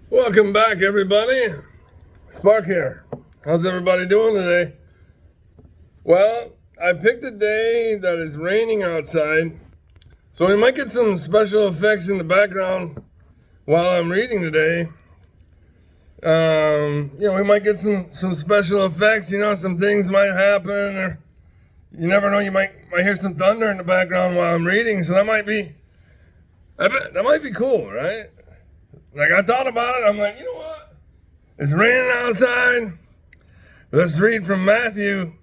Welcome back, everybody. Spark here. How's everybody doing today? Well, I picked a day that is raining outside, so we might get some special effects in the background while I'm reading today. We might get some special effects. Some things might happen, or you never know. You might hear some thunder in the background while I'm reading, so that might be cool, right? Like, I thought about it. I'm like, you know what? It's raining outside. Let's read from Matthew.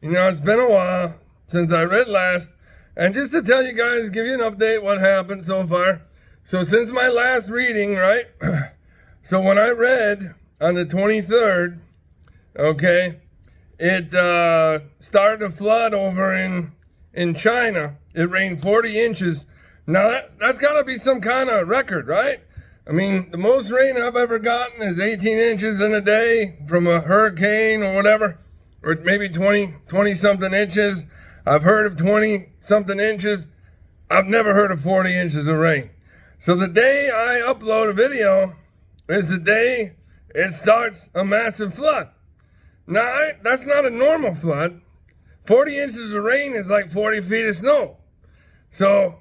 It's been a while since I read last. And just to tell you guys, give you an update what happened so far. So since my last reading, right? So when I read on the 23rd, okay, it started to flood over in China. It rained 40 inches. Now that's got to be some kind of record, right? I mean, the most rain I've ever gotten is 18 inches in a day from a hurricane or whatever, or maybe 20 something inches. I've heard of 20 something inches. I've never heard of 40 inches of rain. So the day I upload a video is the day it starts a massive flood. Now, that's not a normal flood. 40 inches of rain is like 40 feet of snow. So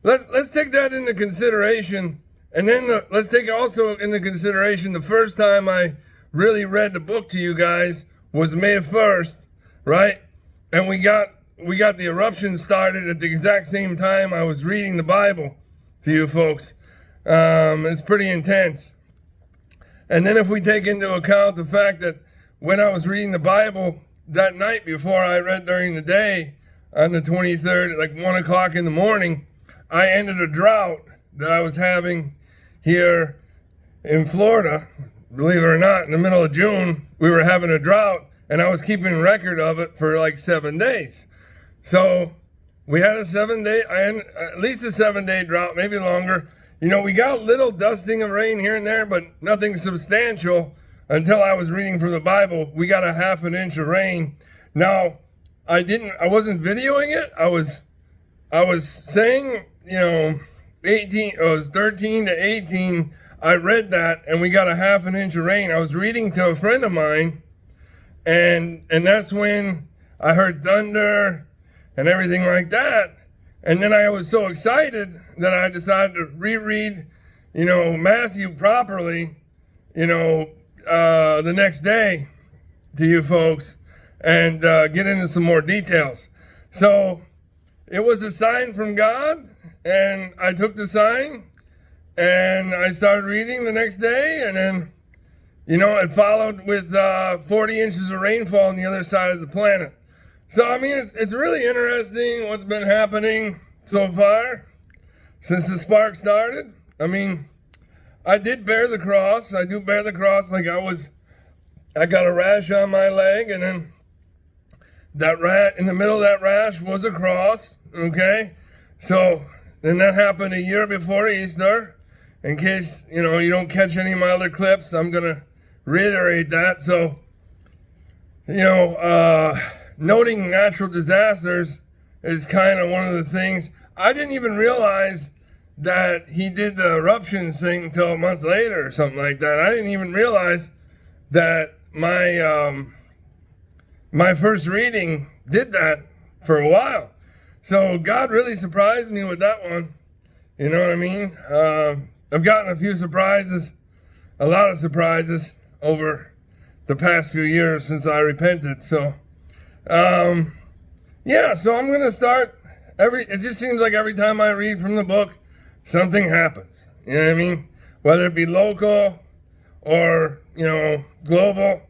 let's take that into consideration. And then let's take also into consideration the first time I really read the book to you guys was May 1st, right? And we got the eruption started at the exact same time I was reading the Bible to you folks. It's pretty intense. And then if we take into account the fact that when I was reading the Bible that night before I read during the day on the 23rd, like 1 o'clock in the morning, I ended a drought that I was having here in Florida. Believe it or not, in the middle of June, we were having a drought, and I was keeping record of it for like 7 days. So we had a 7-day, at least a 7-day drought, maybe longer. We got a little dusting of rain here and there, but nothing substantial until I was reading from the Bible. We got a half an inch of rain. Now, I wasn't videoing it. I was saying, 18, it was 13 to 18. I read that, and we got a half an inch of rain. I was reading to a friend of mine, and that's when I heard thunder and everything like that. And then I was so excited that I decided to reread, Matthew properly, the next day to you folks and get into some more details. So it was a sign from God, and I took the sign and I started reading the next day, and then, it followed with 40 inches of rainfall on the other side of the planet. So, I mean, it's really interesting what's been happening so far since the spark started. I mean, I did bear the cross. I do bear the cross. Like I got a rash on my leg, and then in the middle of that rash was a cross, okay? So then that happened a year before Easter. In case, you don't catch any of my other clips, I'm going to reiterate that. So, noting natural disasters is kind of one of the things. I didn't even realize that he did the eruptions thing until a month later or something like that. I didn't even realize that my first reading did that for a while. So God really surprised me with that one. You know what I mean? I've gotten a few surprises, a lot of surprises over the past few years since I repented. So, so I'm going to start it just seems like every time I read from the book, something happens. You know what I mean? Whether it be local or, global,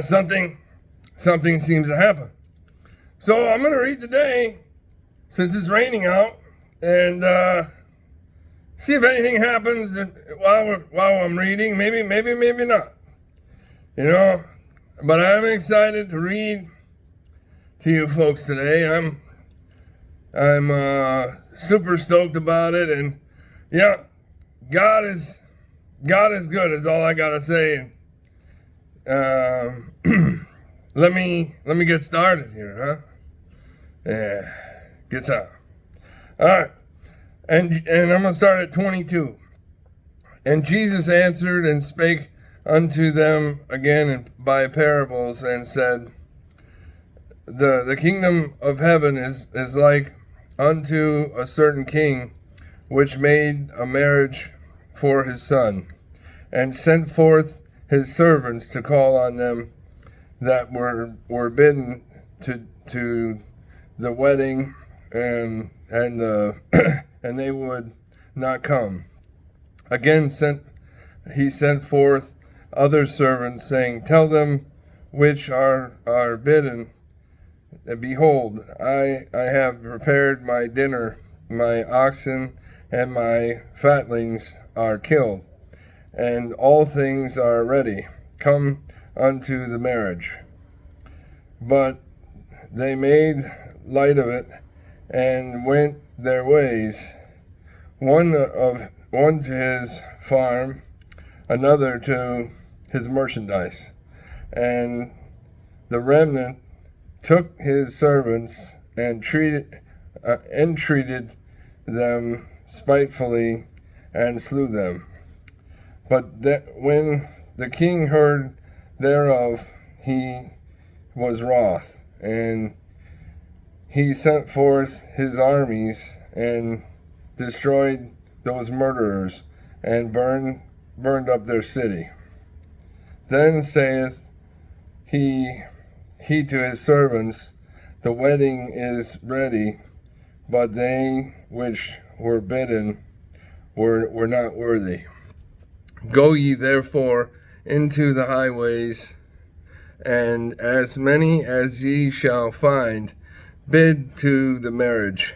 something seems to happen. So I'm going to read today, since it's raining out, and see if anything happens while I'm reading. Maybe not. But I'm excited to read to you folks today. I'm super stoked about it, and God is good is all I gotta say. Let me get started here, huh? Yeah, gets out. All right, and I'm gonna start at 22. And Jesus answered and spake unto them again by parables, and said, The kingdom of heaven is like unto a certain king, which made a marriage for his son, and sent forth his servants to call on them that were bidden to the wedding, and and they would not come. Again he sent forth other servants, saying, Tell them which are bidden, behold, I have prepared my dinner, my oxen and my fatlings are killed, and all things are ready. Come unto the marriage. But they made light of it, and went their ways, one to his farm, another to his merchandise. And the remnant took his servants and entreated them spitefully, and slew them. But when the king heard thereof, he was wroth, and he sent forth his armies, and destroyed those murderers, and burned up their city. Then saith he to his servants, The wedding is ready, but they which were bidden were not worthy. Go ye therefore into the highways, and as many as ye shall find, bid to the marriage.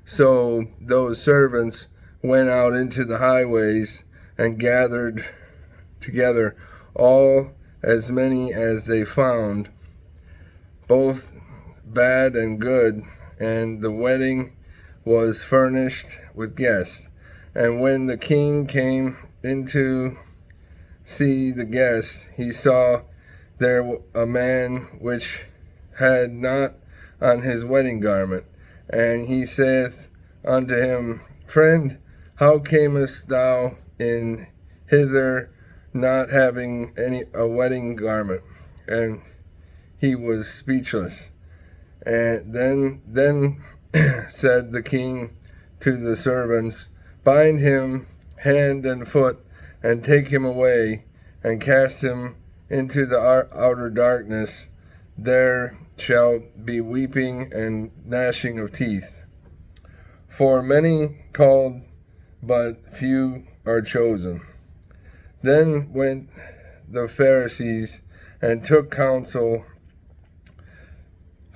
So those servants went out into the highways, and gathered together all as many as they found, both bad and good, and the wedding was furnished with guests. And when the king came in to see the guests, he saw there a man which had not on his wedding garment. And he saith unto him, Friend, how camest thou in hither not having a wedding garment? And he was speechless. And then said the king to the servants, Bind him hand and foot, and take him away, and cast him into the outer darkness. There shall be weeping and gnashing of teeth. For many called, but few are chosen. Then went the Pharisees and took counsel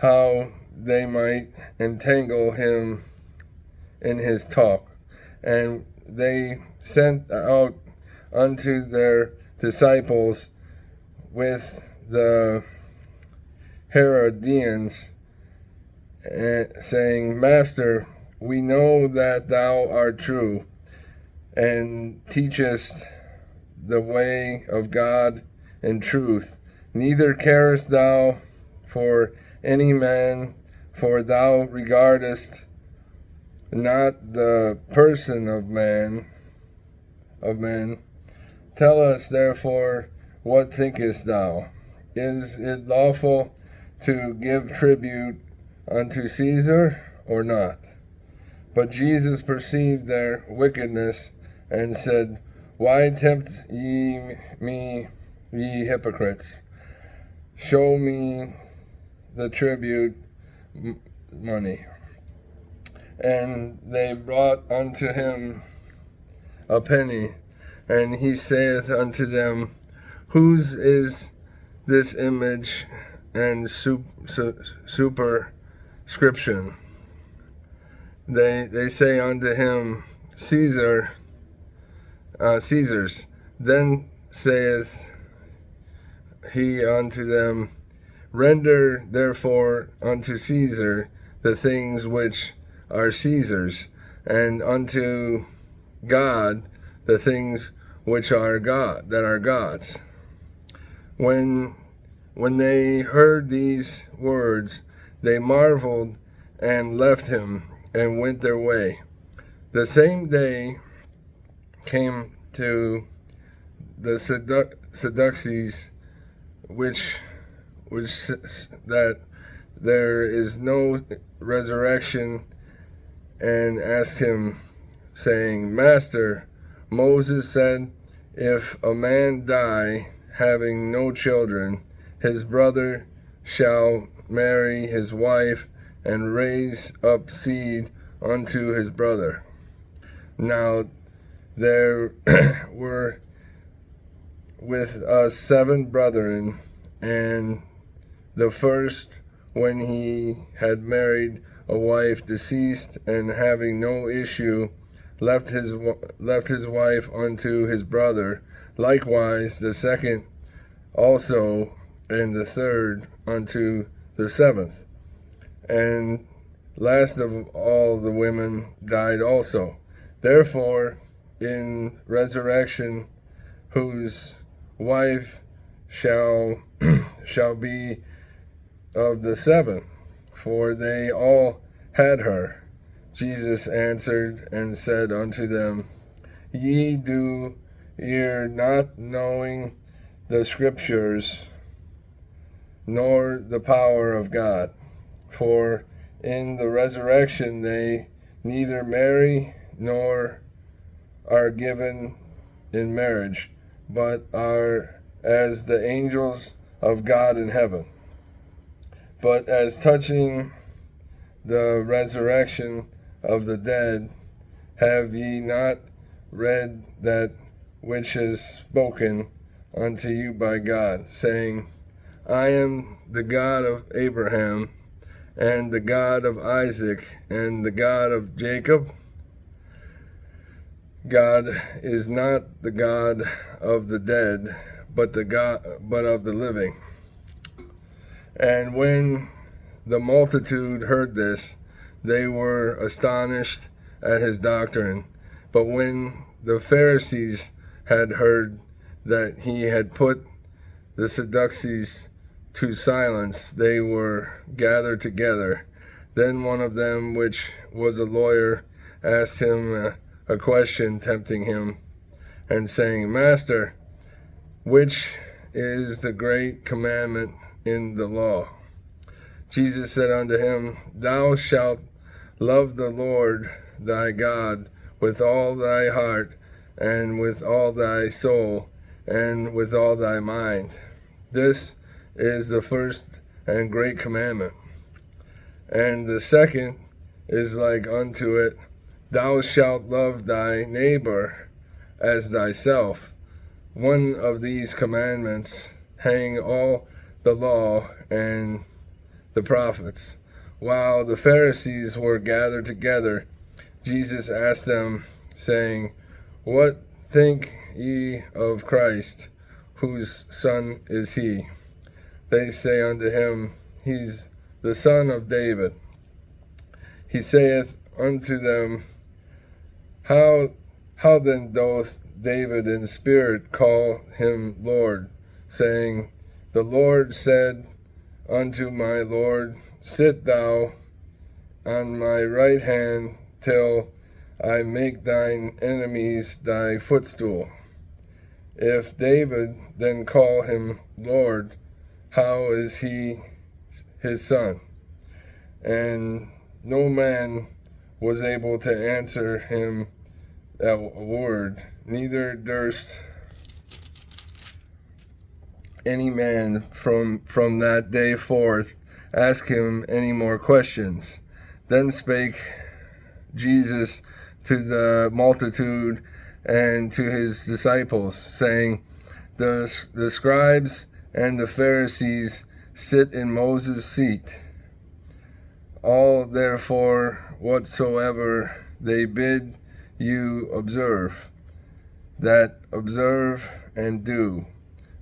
how they might entangle him in his talk. And they sent out unto their disciples with the Herodians, saying, Master, we know that thou art true, and teachest the way of God in truth. Neither carest thou for any man, for thou regardest not the person of men. Tell us therefore, what thinkest thou? Is it lawful to give tribute unto Caesar or not? But Jesus perceived their wickedness, and said, Why tempt ye me, ye hypocrites? Show me the tribute money. And they brought unto him a penny, and he saith unto them, Whose is this image and superscription? They say unto him, Caesar's. Then saith he unto them, Render therefore unto Caesar the things which are Caesar's, and unto God the things which are God's. When they heard these words, they marveled, and left him, and went their way. The same day came to the Sadducees, which that there is no resurrection, and asked him, saying, Master, Moses said, if a man die having no children, his brother shall marry his wife and raise up seed unto his brother. Now there were with us 7 brethren, and the first, when he had married a wife, deceased, and having no issue, left his wife unto his brother. Likewise the second also, and the third unto the 7th. And last of all the women died also. Therefore, in resurrection, whose wife shall be of the 7, for they all had her. Jesus answered and said unto them, Ye do err, not knowing the Scriptures, nor the power of God. For in the resurrection they neither marry nor are given in marriage, but are as the angels of God in heaven. But as touching the resurrection of the dead, have ye not read that which is spoken unto you by God, saying, I am the God of Abraham, and the God of Isaac, and the God of Jacob? God is not the God of the dead, but of the living. And when the multitude heard this, they were astonished at his doctrine. But when the Pharisees had heard that he had put the Sadducees to silence, they were gathered together. Then one of them, which was a lawyer, asked him a question, tempting him, and saying, Master, which is the great commandment in the law? Jesus said unto him, Thou shalt love the Lord thy God with all thy heart, and with all thy soul, and with all thy mind. This is the first and great commandment. And the second is like unto it, Thou shalt love thy neighbor as thyself. One of these commandments hang all the law and the prophets. While the Pharisees were gathered together, Jesus asked them, saying, What think ye of Christ? Whose son is he? They say unto him, He's the son of David. He saith unto them, How then doth David in spirit call him Lord, saying, The Lord said unto my Lord, Sit thou on my right hand till I make thine enemies thy footstool. If David then call him Lord, how is he his son? And no man was able to answer him a word, neither durst any man from that day forth ask him any more questions. Then spake Jesus to the multitude and to his disciples, saying, The scribes and the Pharisees sit in Moses' seat. All therefore whatsoever they bid you observe, that observe and do.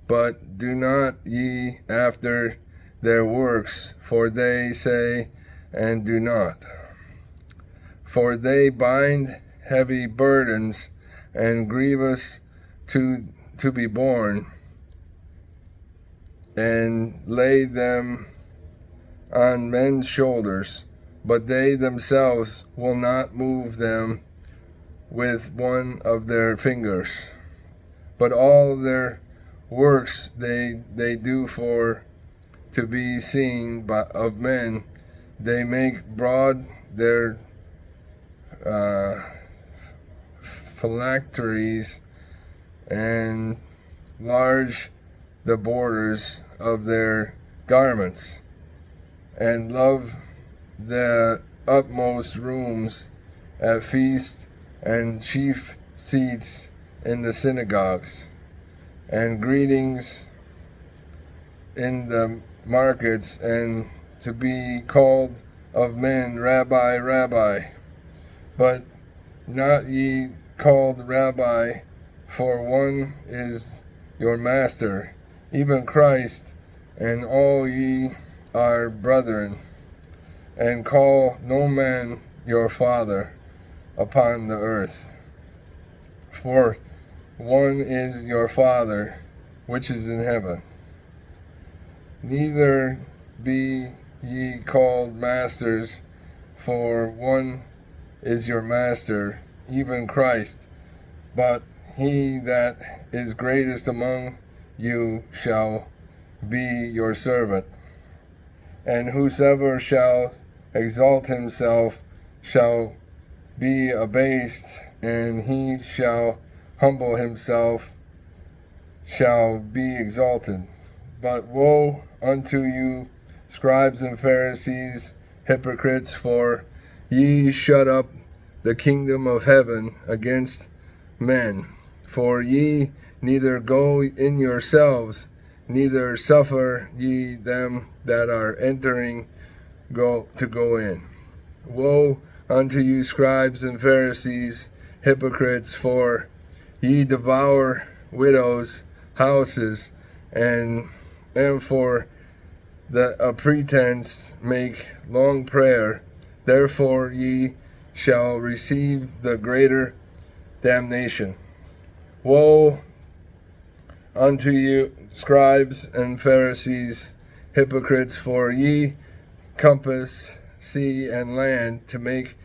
But do not ye after their works, for they say and do not. For they bind heavy burdens and grievous to be borne, and lay them on men's shoulders, but they themselves will not move them with one of their fingers. but all their works they do for to be seen of men. They make broad their phylacteries, and large the borders of their garments, and love the utmost rooms at feasts and chief seats in the synagogues, and greetings in the markets, and to be called of men, Rabbi, Rabbi. But not ye called Rabbi, for one is your master, even Christ, and all ye are brethren. And call no man your father upon the earth, for one is your Father, which is in heaven. Neither be ye called masters, for one is your master, even Christ. But he that is greatest among you shall be your servant. And whosoever shall exalt himself shall be abased, and he shall humble himself shall be exalted. But woe unto you, scribes and Pharisees, hypocrites, for ye shut up the kingdom of heaven against men. For ye neither go in yourselves, neither suffer ye them that are entering go in. Woe unto you, scribes and Pharisees, hypocrites, for ye devour widows' houses, and for a pretense make long prayer. Therefore ye shall receive the greater damnation. Woe unto you, scribes and Pharisees, hypocrites, for ye compass sea and land to make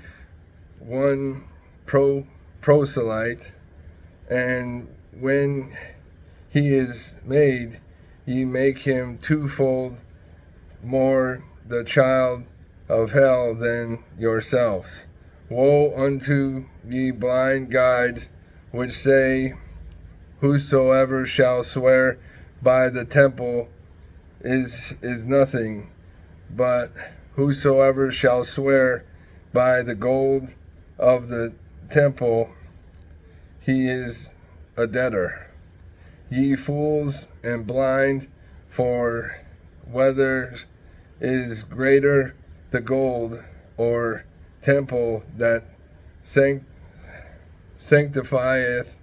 one proselyte, and when he is made, ye make him twofold more the child of hell than yourselves. Woe unto ye blind guides, which say, whosoever shall swear by the temple is nothing, but whosoever shall swear by the gold of the temple, he is a debtor. Ye fools and blind, for whether is greater the gold or temple that sanctifieth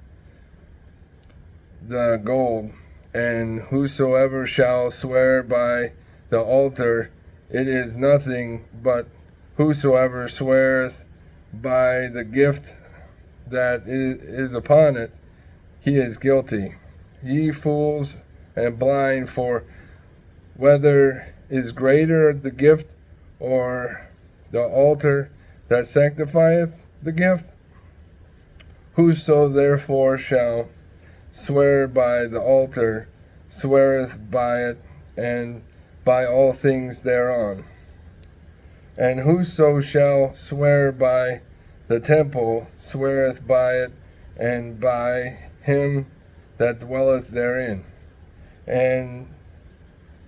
the gold, and whosoever shall swear by the altar, it is nothing, but whosoever sweareth by the gift that is upon it, he is guilty. Ye fools and blind, for whether is greater the gift or the altar that sanctifieth the gift? Whoso therefore shall swear by the altar sweareth by it, and by all things thereon. And whoso shall swear by the temple sweareth by it, and by him that dwelleth therein. And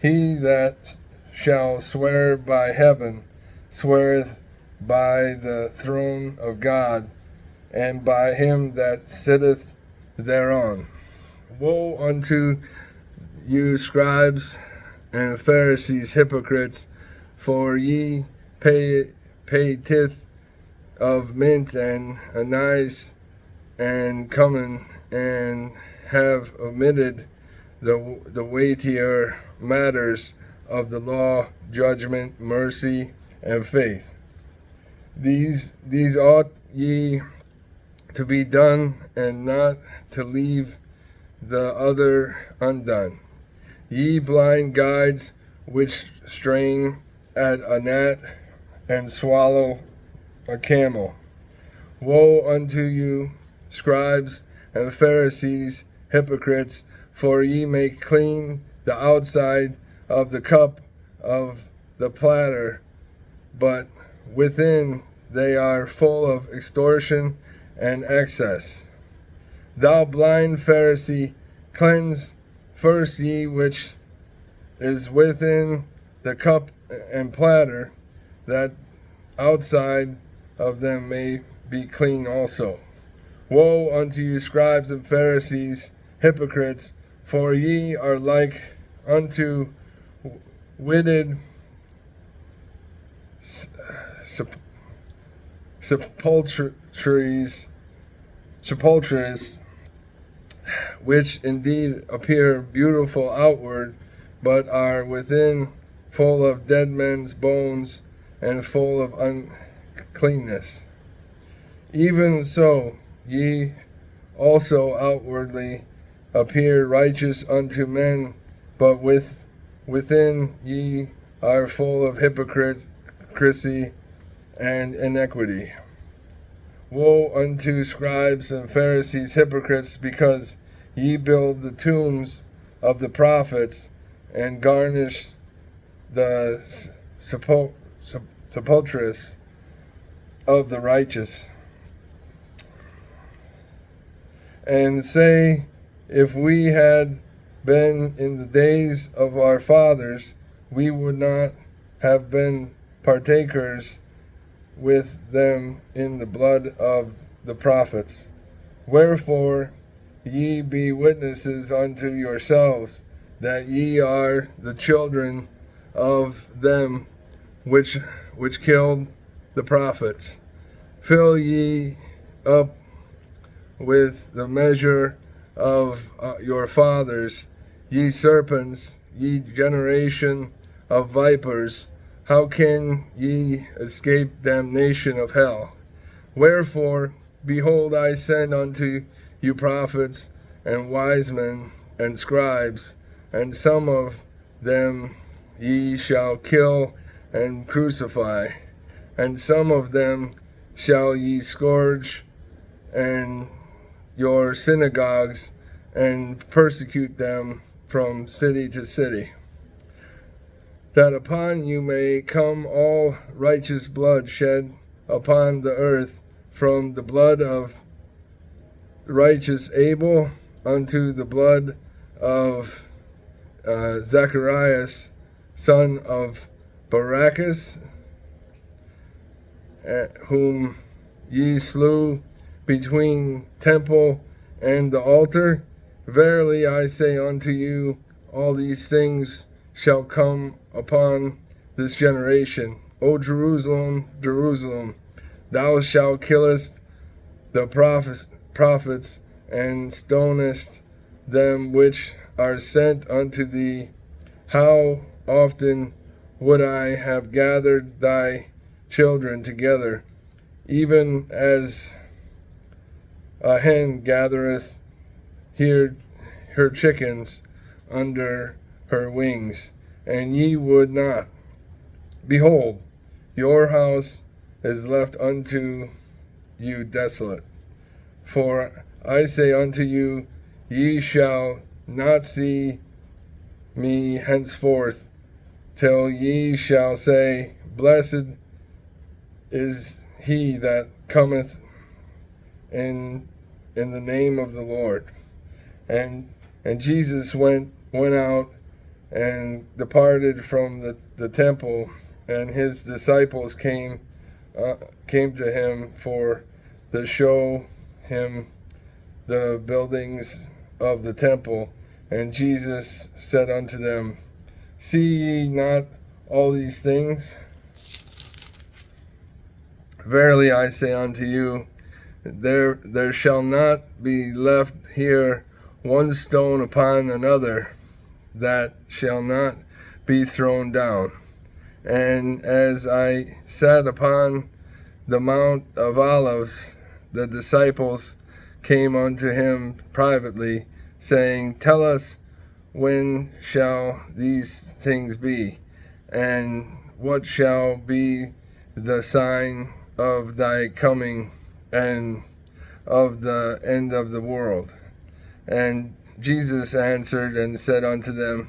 he that shall swear by heaven sweareth by the throne of God, and by him that sitteth thereon. Woe unto you, scribes and Pharisees, hypocrites, for ye pay tithe of mint and anise and cumin, and have omitted the weightier matters of the law, judgment, mercy, and faith. These ought ye to be done, and not to leave the other undone. Ye blind guides, which strain at a gnat and swallow a camel. Woe unto you, scribes and Pharisees, hypocrites, for ye make clean the outside of the cup of the platter, but within they are full of extortion and excess. Thou blind Pharisee, cleanse first ye which is within the cup and platter, that outside of them may be clean also. Woe unto you, scribes and Pharisees, hypocrites, for ye are like unto witted sepulchres, which indeed appear beautiful outward, but are within full of dead men's bones and full of uncleanness. Even so, ye also outwardly appear righteous unto men, but within ye are full of hypocrisy and iniquity. Woe unto scribes and Pharisees, hypocrites, because ye build the tombs of the prophets and garnish the sepulchres of the righteous, and say, if we had been in the days of our fathers, we would not have been partakers with them in the blood of the prophets. Wherefore ye be witnesses unto yourselves that ye are the children of them which killed the prophets. Fill ye up with the measure of your fathers, ye serpents, ye generation of vipers. How can ye escape damnation of hell? Wherefore, behold, I send unto you prophets and wise men and scribes, and some of them ye shall kill and crucify, and some of them shall ye scourge and your synagogues, and persecute them from city to city, that upon you may come all righteous blood shed upon the earth, from the blood of righteous Abel unto the blood of Zacharias, son of Barachas, whom ye slew between temple and the altar. Verily I say unto you, all these things shall come upon this generation. O Jerusalem, Jerusalem, thou shalt killest the prophets, and stonest them which are sent unto thee. How often would I have gathered thy children together, even as a hen gathereth her chickens under her wings, and ye would not. Behold, your house is left unto you desolate. For I say unto you, ye shall not see me henceforth, till ye shall say, Blessed is he that cometh in the name of the Lord. And Jesus went out and departed from the temple, and his disciples came to him to show him the buildings of the temple. And Jesus said unto them, See ye not all these things? Verily I say unto you, there shall not be left here one stone upon another that shall not be thrown down. And as I sat upon the Mount of Olives, the disciples came unto him privately, saying, Tell us, when shall these things be? And what shall be the sign of thy coming and of the end of the world? And Jesus answered and said unto them,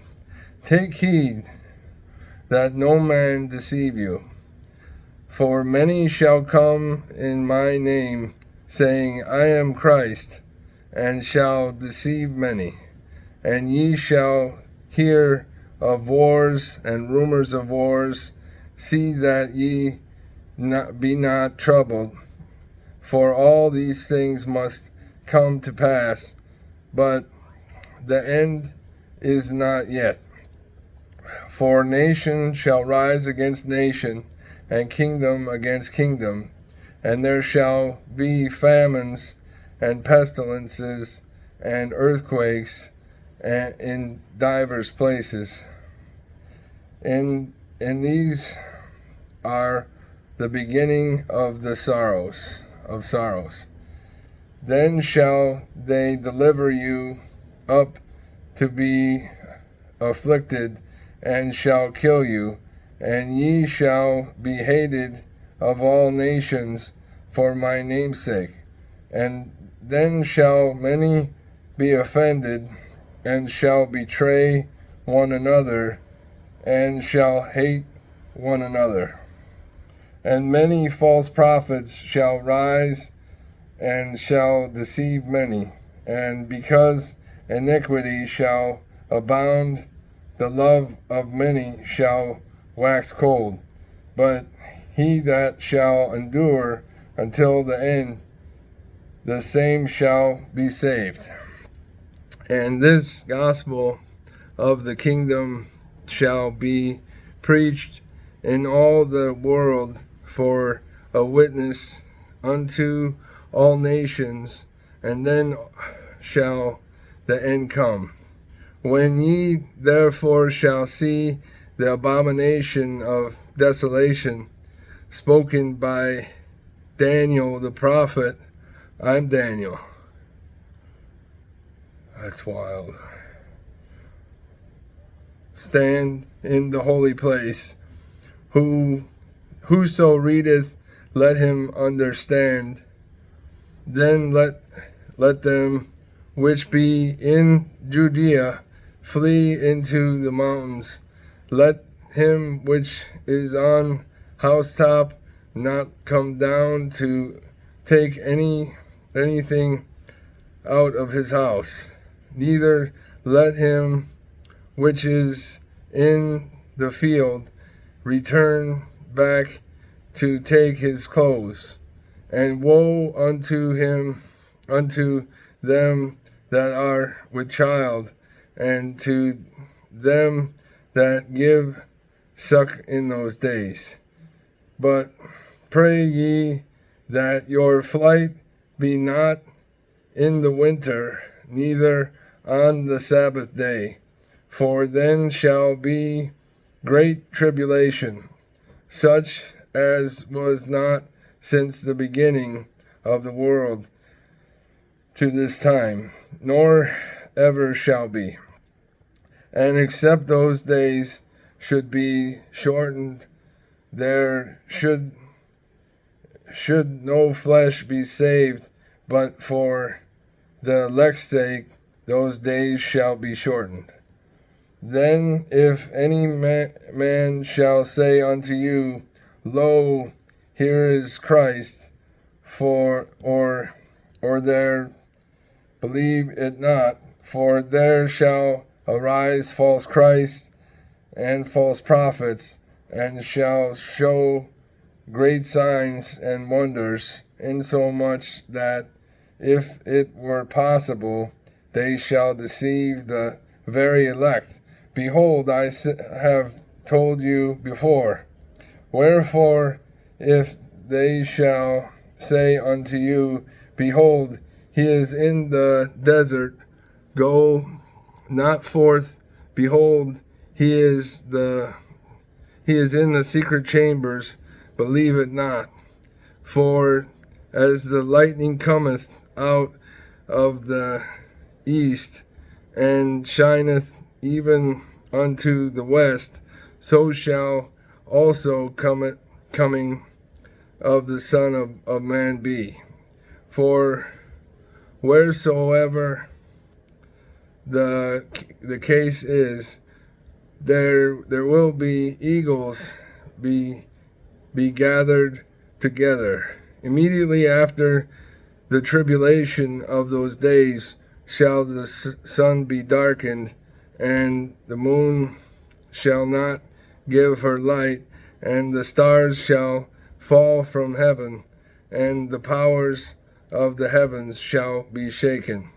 Take heed that no man deceive you. For many shall come in my name, saying, I am Christ, and shall deceive many. And ye shall hear of wars and rumors of wars. See that ye be not troubled, for all these things must come to pass, but the end is not yet. For nation shall rise against nation, and kingdom against kingdom, and there shall be famines and pestilences and earthquakes in divers places. And these are the beginning of the sorrows. Then shall they deliver you up to be afflicted, and shall kill you, and ye shall be hated of all nations for my name's sake. And then shall many be offended, and shall betray one another, and shall hate one another. And many false prophets shall rise, and shall deceive many. And because iniquity shall abound, the love of many shall wax cold. But he that shall endure until the end, the same shall be saved. And this gospel of the kingdom shall be preached in all the world for a witness unto all nations, and then shall the end come. When ye therefore shall see the abomination of desolation spoken by Daniel the prophet, I'm Daniel. That's wild. Stand in the holy place. Whoso readeth, let him understand. Then let them which be in Judea flee into the mountains. Let him which is on housetop not come down to take anything out of his house. Neither let him which is in the field return back to take his clothes. And woe unto them that are with child, and to them that give suck in those days. But pray ye that your flight be not in the winter, neither on the Sabbath day, for then shall be great tribulation, such as was not since the beginning of the world to this time, nor ever shall be. And except those days should be shortened, there should no flesh be saved, but for the elect's sake those days shall be shortened. Then if any man shall say unto you, Lo, here is Christ, or there, believe it not, for there shall arise false Christs and false prophets, and shall show great signs and wonders, insomuch that, if it were possible, they shall deceive the very elect. Behold, I have told you before. Wherefore, if they shall say unto you, Behold, he is in the desert, go not forth. Behold, he is in the secret chambers, believe it not. For as the lightning cometh out of the east, and shineth even unto the west, so shall also coming of the Son of Man be. For wheresoever the case is, there will be eagles be gathered together. Immediately after the tribulation of those days shall the sun be darkened, and the moon shall not give her light, and the stars shall fall from heaven, and the powers of the heavens shall be shaken.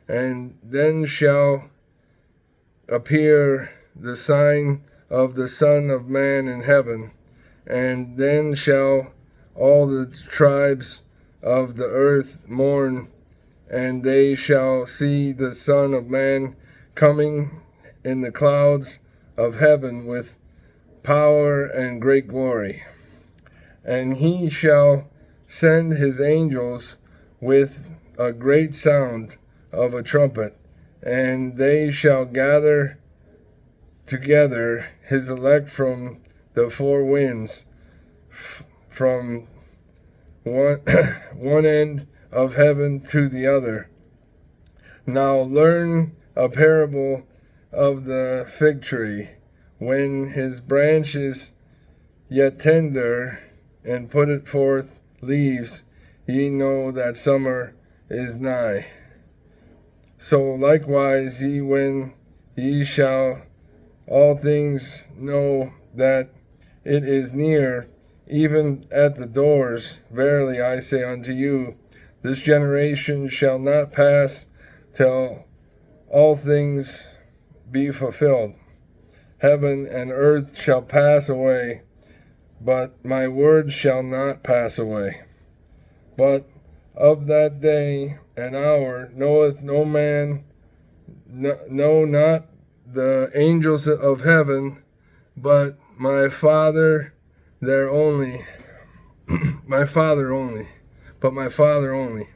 And then shall appear the sign of the Son of Man in heaven, and then shall all the tribes of the earth mourn, and they shall see the Son of Man coming in the clouds of heaven with power and great glory. And he shall send his angels with a great sound of a trumpet, and they shall gather together his elect from the four winds, from one end of heaven to the other. Now learn a parable of the fig tree. When his branch is yet tender, and putteth forth leaves, ye know that summer is nigh. So likewise ye, when ye shall all things know that it is near, even at the doors, verily I say unto you, this generation shall not pass till all things be fulfilled. Heaven and earth shall pass away, but my word shall not pass away. But of that day and hour knoweth no man, no, not the angels of heaven, but my Father there only, my Father only, but my Father only.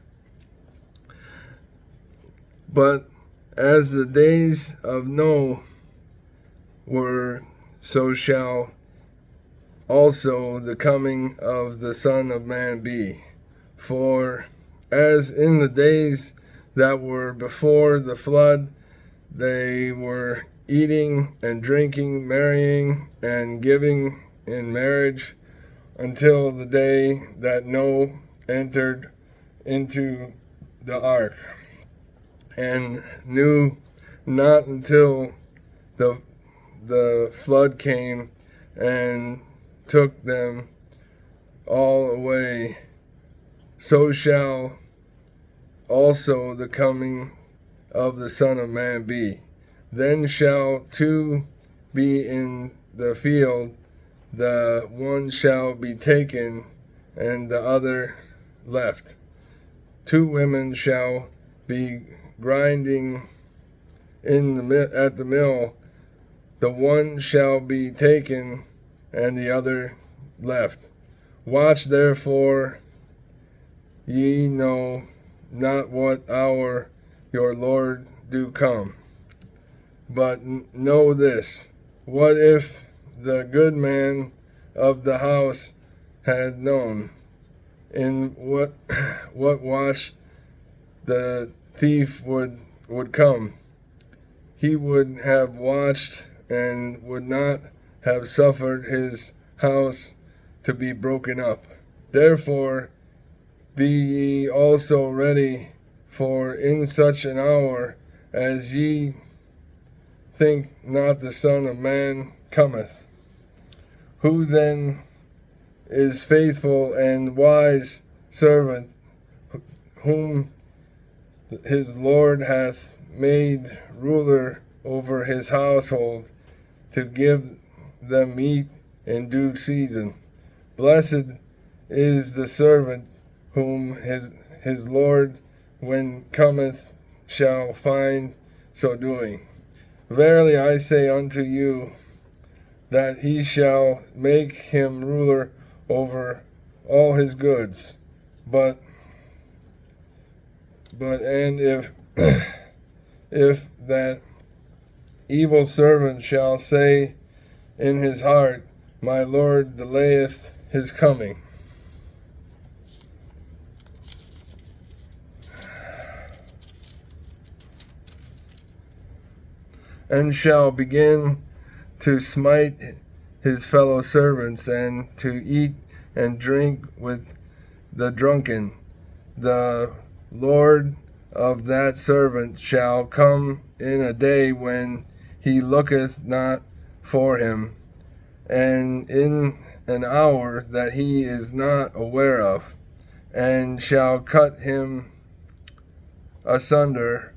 But as the days of Noah were, so shall also the coming of the Son of Man be. For as in the days that were before the flood, they were eating and drinking, marrying and giving in marriage, until the day that Noah entered into the ark, and knew not until the flood came and took them all away, so shall also the coming of the Son of Man be. Then shall two be in the field, the one shall be taken, and the other left. Two women shall be grinding at the mill, the one shall be taken, and the other left. Watch therefore, ye know not what hour your Lord do come. But know this, what if the good man of the house had known in what watch the thief would come? He would have watched and would not have suffered his house to be broken up. Therefore be ye also ready, for in such an hour as ye think not the Son of Man cometh. Who then is faithful and wise servant, whom his Lord hath made ruler over his household, to give them meat in due season? Blessed is the servant whom his Lord, when cometh, shall find so doing. Verily I say unto you, that he shall make him ruler over all his goods. But and if that evil servant shall say in his heart, my Lord delayeth his coming, and shall begin to smite his fellow servants, and to eat and drink with the drunken. The Lord of that servant shall come in a day when he looketh not for him, and in an hour that he is not aware of, and shall cut him asunder,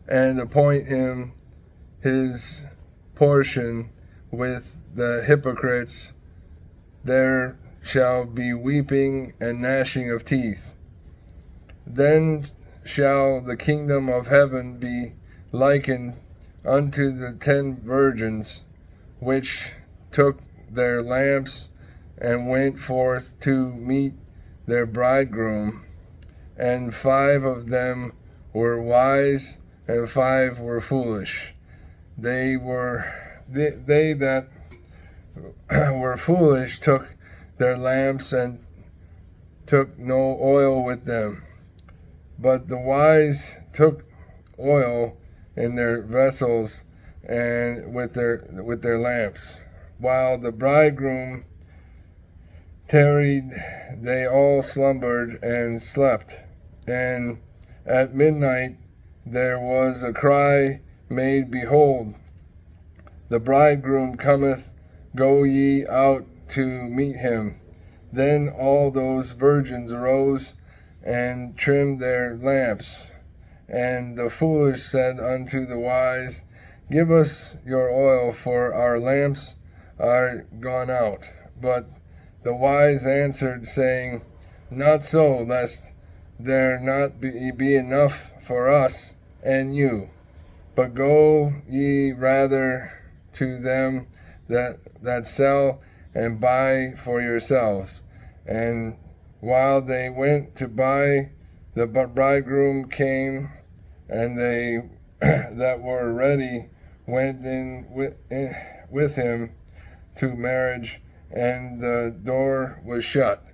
and appoint him his portion with the hypocrites. There shall be weeping and gnashing of teeth. Then shall the kingdom of heaven be likened unto the 10 virgins, which took their lamps and went forth to meet their bridegroom. And 5 of them were wise, and 5 were foolish. They that were foolish took their lamps and took no oil with them. But the wise took oil in their vessels and with their lamps. While the bridegroom tarried, they all slumbered and slept. And at midnight there was a cry made, Behold, the bridegroom cometh, go ye out to meet him. Then all those virgins arose and trimmed their lamps. And the foolish said unto the wise, Give us your oil, for our lamps are gone out. But the wise answered, saying, Not so, lest there not be enough for us and you. But go ye rather to them that sell, and buy for yourselves. And while they went to buy, the bridegroom came, and they that were ready went in with him to marriage, and the door was shut.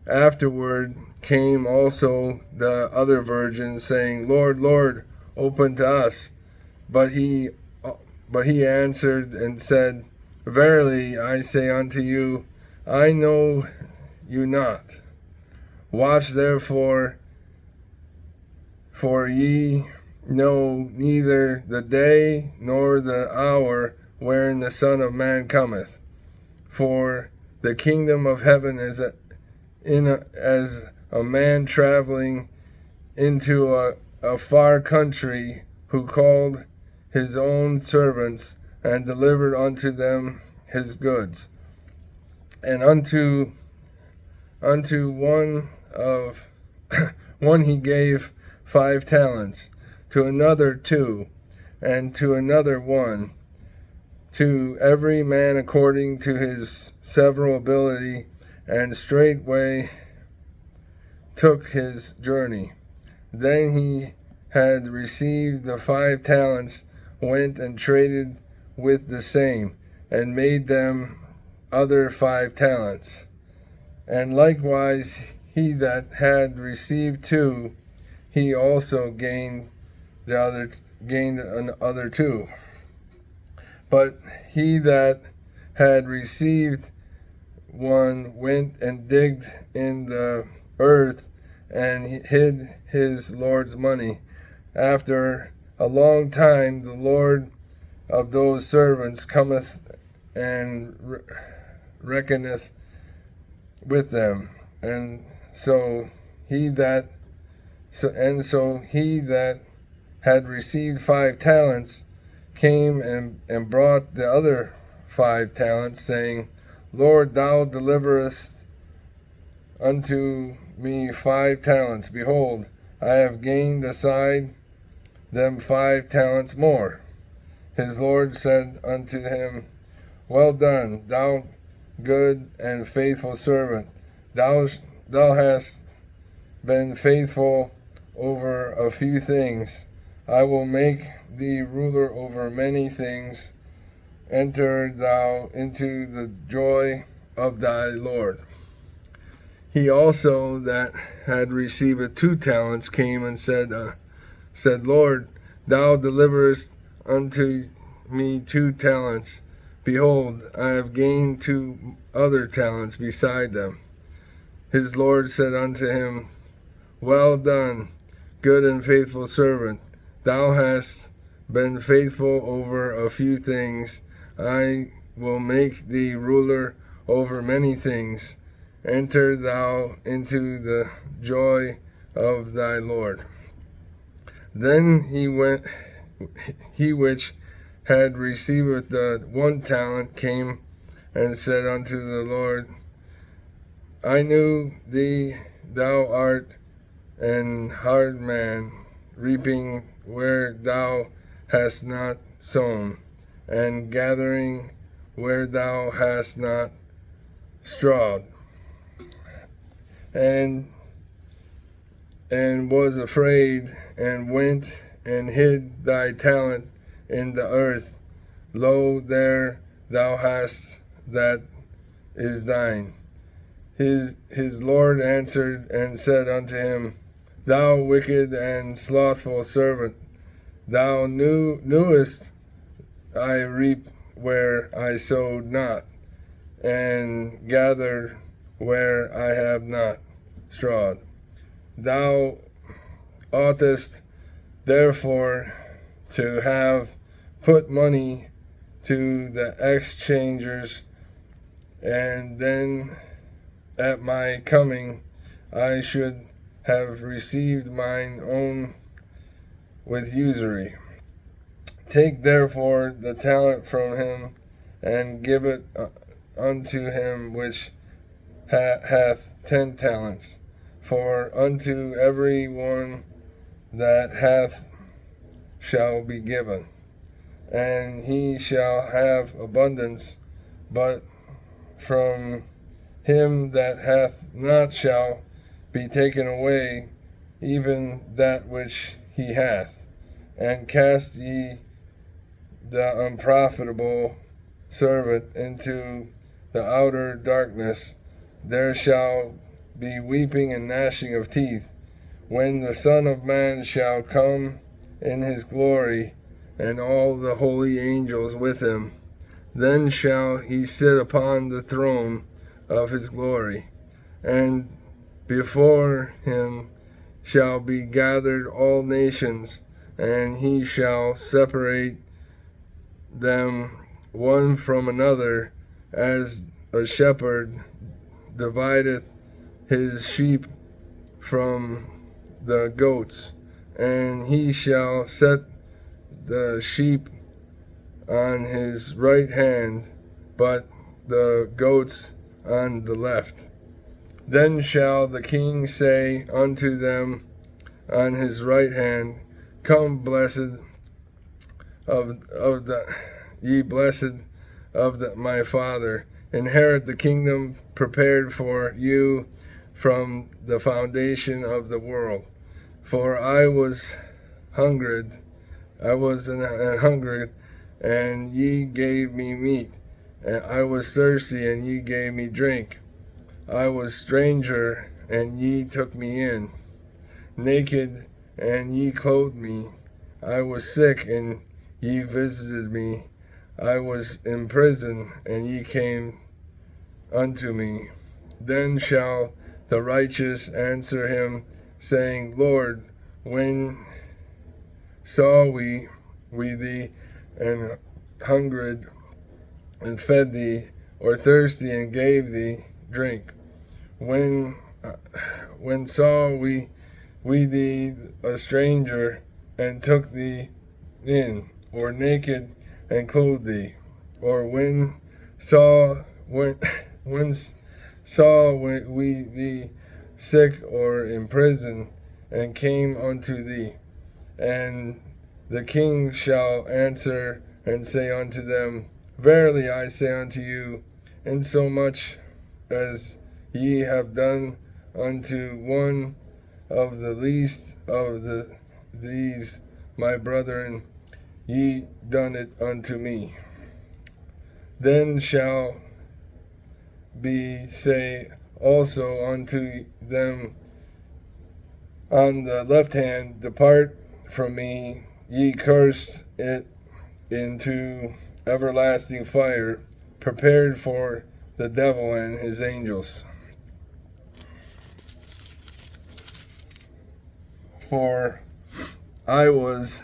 Afterward came also the other virgins, saying, Lord, Lord, open to us. But he answered and said, Verily I say unto you, I know you not. Watch therefore, for ye know neither the day nor the hour wherein the Son of Man cometh. For the kingdom of heaven is as a man traveling into a far country, who called his own servants, and delivered unto them his goods. And unto one he gave 5 talents, to another 2, and to another 1, to every man according to his several ability, and straightway took his journey. Then he had received the 5 talents, went and traded with the same, and made them other 5 talents. And likewise he that had received 2, he also gained another 2. But he that had received 1 went and digged in the earth, and hid his Lord's money. After a long time the Lord of those servants cometh and reckoneth with them. And so he that had received 5 talents came and brought the other 5 talents, saying, Lord, thou deliverest unto me 5 talents. Behold, I have gained aside them 5 talents more. His Lord said unto him, Well done, thou good and faithful servant. Thou hast been faithful over a few things. I will make thee ruler over many things. Enter thou into the joy of thy Lord. He also that had received 2 talents came and said, Lord, thou deliverest unto me 2 talents. Behold, I have gained 2 other talents beside them. His Lord said unto him, Well done, good and faithful servant. Thou hast been faithful over a few things. I will make thee ruler over many things. Enter thou into the joy of thy Lord. Then he which had received the 1 talent came and said unto the Lord, I knew thee, thou art an hard man, reaping where thou hast not sown, and gathering where thou hast not strawed, and was afraid, and went and hid thy talent in the earth. Lo, there thou hast that is thine. His Lord answered and said unto him, Thou wicked and slothful servant, thou knewest I reap where I sowed not, and gathered where I have not strawed. Thou oughtest therefore to have put money to the exchangers, and then at my coming I should have received mine own with usury. Take therefore the talent from him, and give it unto him which hath 10 talents. For unto every one that hath shall be given, and he shall have abundance, but from him that hath not shall be taken away even that which he hath. And cast ye the unprofitable servant into the outer darkness. There shall be weeping and gnashing of teeth, when the Son of Man shall come in his glory, and all the holy angels with him. Then shall he sit upon the throne of his glory, and before him shall be gathered all nations, and he shall separate them one from another, as a shepherd divideth his sheep from the goats. And he shall set the sheep on his right hand, but the goats on the left. Then shall the king say unto them on his right hand, Come, blessed of my Father, inherit the kingdom prepared for you from the foundation of the world. For I was hungered, and ye gave me meat, and I was thirsty, and ye gave me drink. I was stranger, and ye took me in, naked, and ye clothed me. I was sick, and ye visited me. I was in prison, and ye came unto me. Then shall the righteous answer him, saying, Lord, when saw we thee and hungered and fed thee, or thirsty and gave thee drink? When saw we thee a stranger and took thee in, or naked and clothed thee? Or when saw we thee sick or in prison and came unto thee? And the king shall answer and say unto them, Verily I say unto you, insomuch as ye have done unto one of the least of these my brethren, ye done it unto me. Then shall be say also unto them on the left hand, Depart from me, ye cursed, into everlasting fire, prepared for the devil and his angels. For I was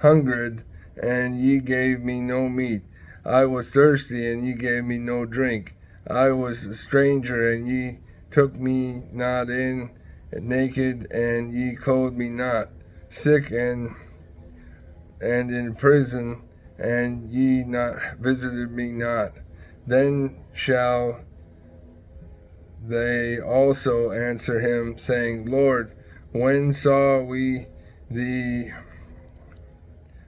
hungered, and ye gave me no meat. I was thirsty, and ye gave me no drink. I was a stranger, and ye took me not in, naked, and ye clothed me not, sick and in prison, and ye not visited me not. Then shall they also answer him, saying, Lord, when saw we thee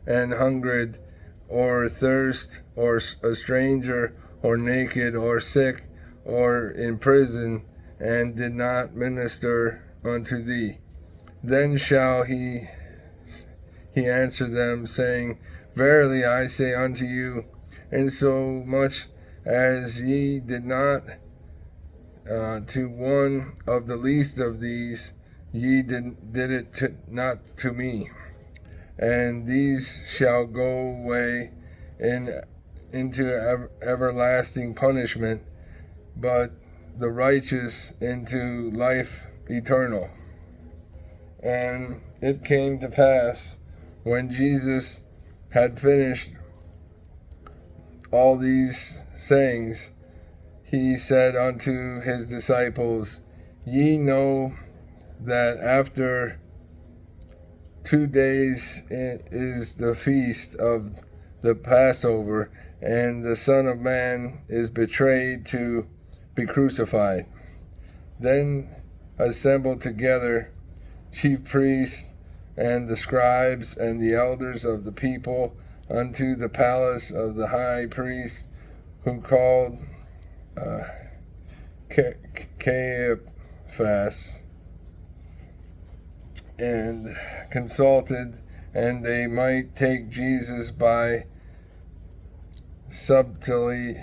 and hungered, or thirst, or a stranger, or naked, or sick, or in prison, and did not minister unto thee? Then shall he answer them, saying, Verily I say unto you, insomuch as ye did not to one of the least of these, ye did it not to me. And these shall go away into everlasting punishment, but the righteous into life eternal. And it came to pass, when Jesus had finished all these sayings, he said unto his disciples, Ye know that after 2 days is the feast of the Passover, and the Son of Man is betrayed to be crucified. Then assembled together chief priests and the scribes and the elders of the people unto the palace of the high priest, who called Caiaphas, and consulted, and they might take Jesus by subtlety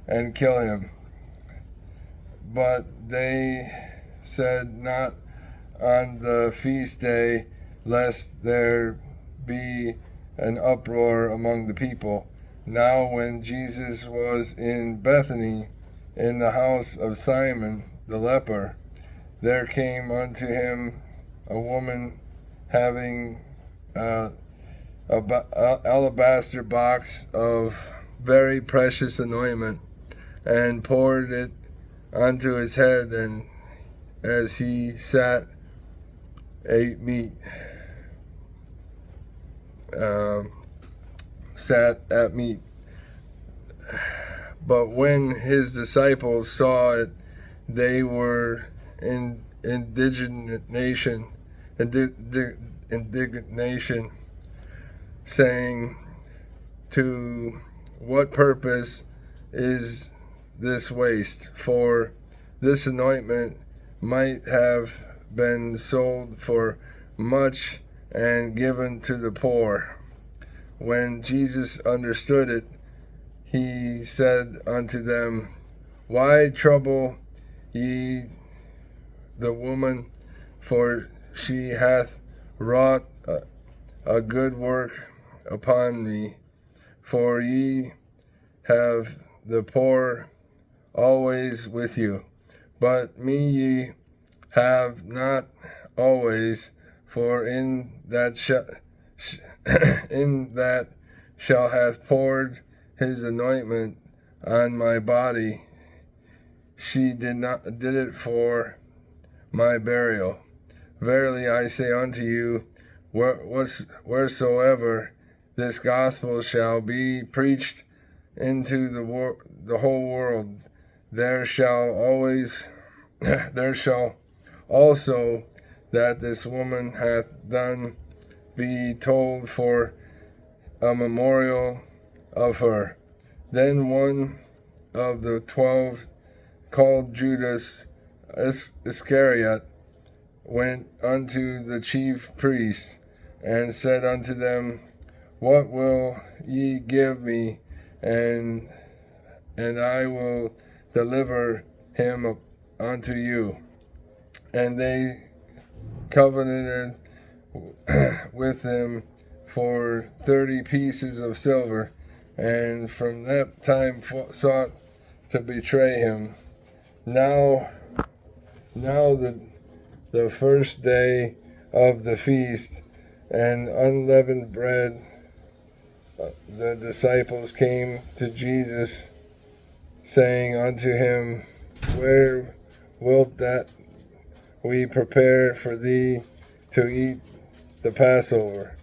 and kill him. But they said not on the feast day, lest there be an uproar among the people. Now when Jesus was in Bethany, in the house of Simon the leper, there came unto him a woman having an alabaster box of very precious anointment, and poured it unto his head, and as he sat at meat. But when his disciples saw it, they were in indignation, saying, To what purpose is this waste? For this anointment might have been sold for much and given to the poor. When Jesus understood it, he said unto them, Why trouble ye the woman? For she hath wrought a good work upon me. For ye have the poor always with you, but me ye have not always. For in that shall hath poured his anointment on my body, she did it for my burial. Verily I say unto you, wheresoever this gospel shall be preached into the whole world, there shall also that this woman hath done be told for a memorial of her. Then one of the 12, called Judas Iscariot, went unto the chief priests, and said unto them, What will ye give me, and I will deliver him unto you? And they covenanted with him for 30 pieces of silver, and from that time sought to betray him. Now the first day of the feast, and unleavened bread, the disciples came to Jesus, saying unto him, Where wilt that we prepare for thee to eat the Passover?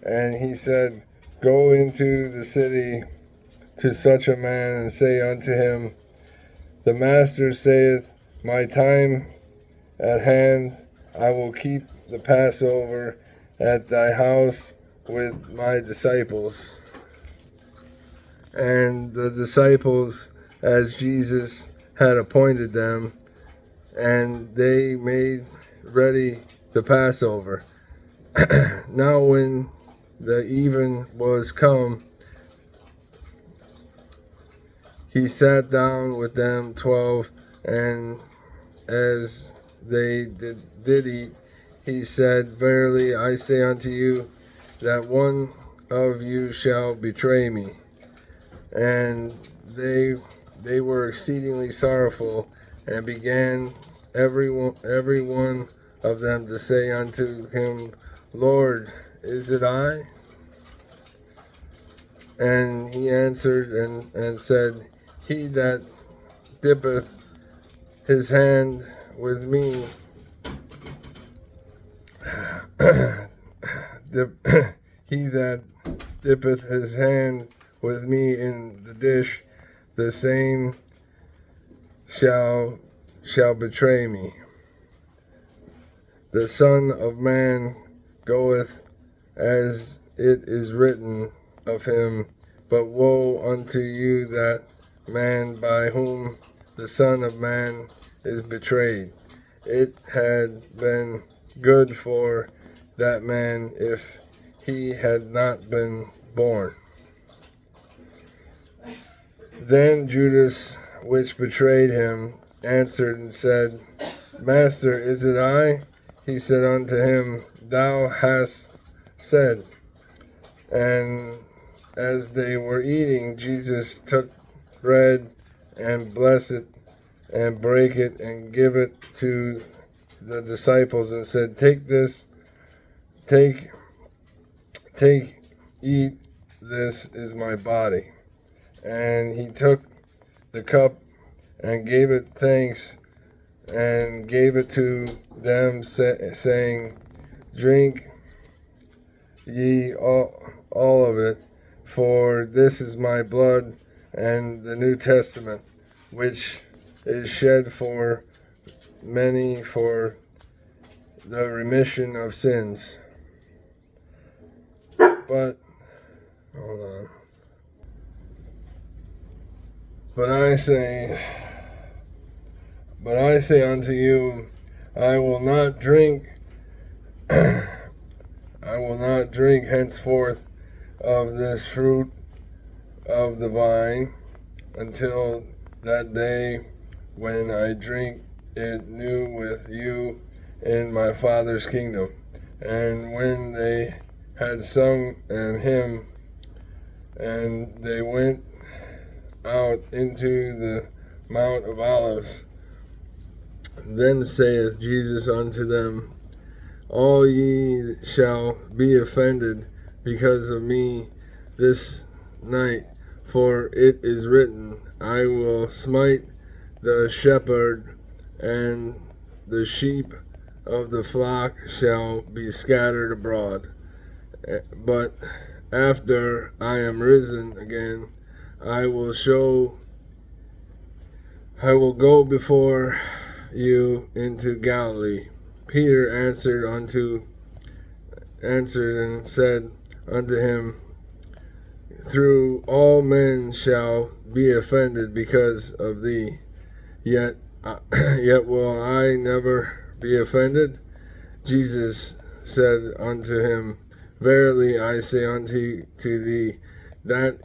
And he said, Go into the city to such a man, and say unto him, The Master saith, My time at hand, I will keep the Passover at thy house with my disciples. And the disciples, as Jesus had appointed them, and they made ready the Passover. Now when the even was come, he sat down with them 12, and as they did eat, he said, Verily I say unto you, that one of you shall betray me. And they were exceedingly sorrowful, and began every one of them to say unto him, Lord, is it I? And he answered and said, He that dippeth his hand with me, he that dippeth his hand with me in the dish, the same shall betray me. The Son of Man goeth as it is written of him, but woe unto you that man by whom the Son of Man is betrayed. It had been good for that man if he had not been born. Then Judas, which betrayed him, answered and said, Master, is it I? He said unto him, Thou hast said. And as they were eating, Jesus took bread and blessed it, and brake it, and give it to the disciples, and said, Take this, eat, this is my body. And he took the cup and gave it thanks, and gave it to them, saying, Drink ye all of it, for this is my blood and the New Testament, which is shed for many for the remission of sins. But, hold on. But I say unto you, I will not drink henceforth of this fruit of the vine until that day when I drink it new with you in my Father's kingdom. And when they had sung an hymn, and they went out into the Mount of Olives, then saith Jesus unto them, All ye shall be offended because of me this night, for it is written, I will smite the shepherd, and the sheep of the flock shall be scattered abroad. But after I am risen again, I will go before you into Galilee. Peter answered and said unto him, Through all men shall be offended because of thee, yet will I never be offended. Jesus said unto him, Verily I say unto thee, that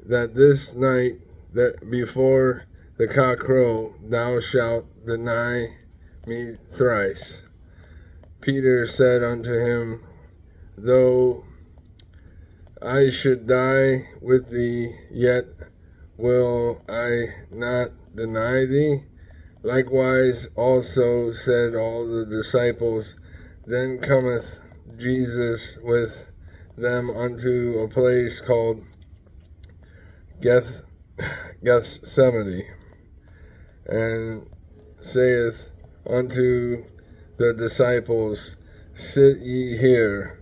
this night, that before the cock crow, thou shalt deny me thrice. Peter said unto him, Though I should die with thee, yet will I not deny thee. Likewise also said all the disciples. Then cometh Jesus with them unto a place called Gethsemane, and saith unto the disciples, Sit ye here,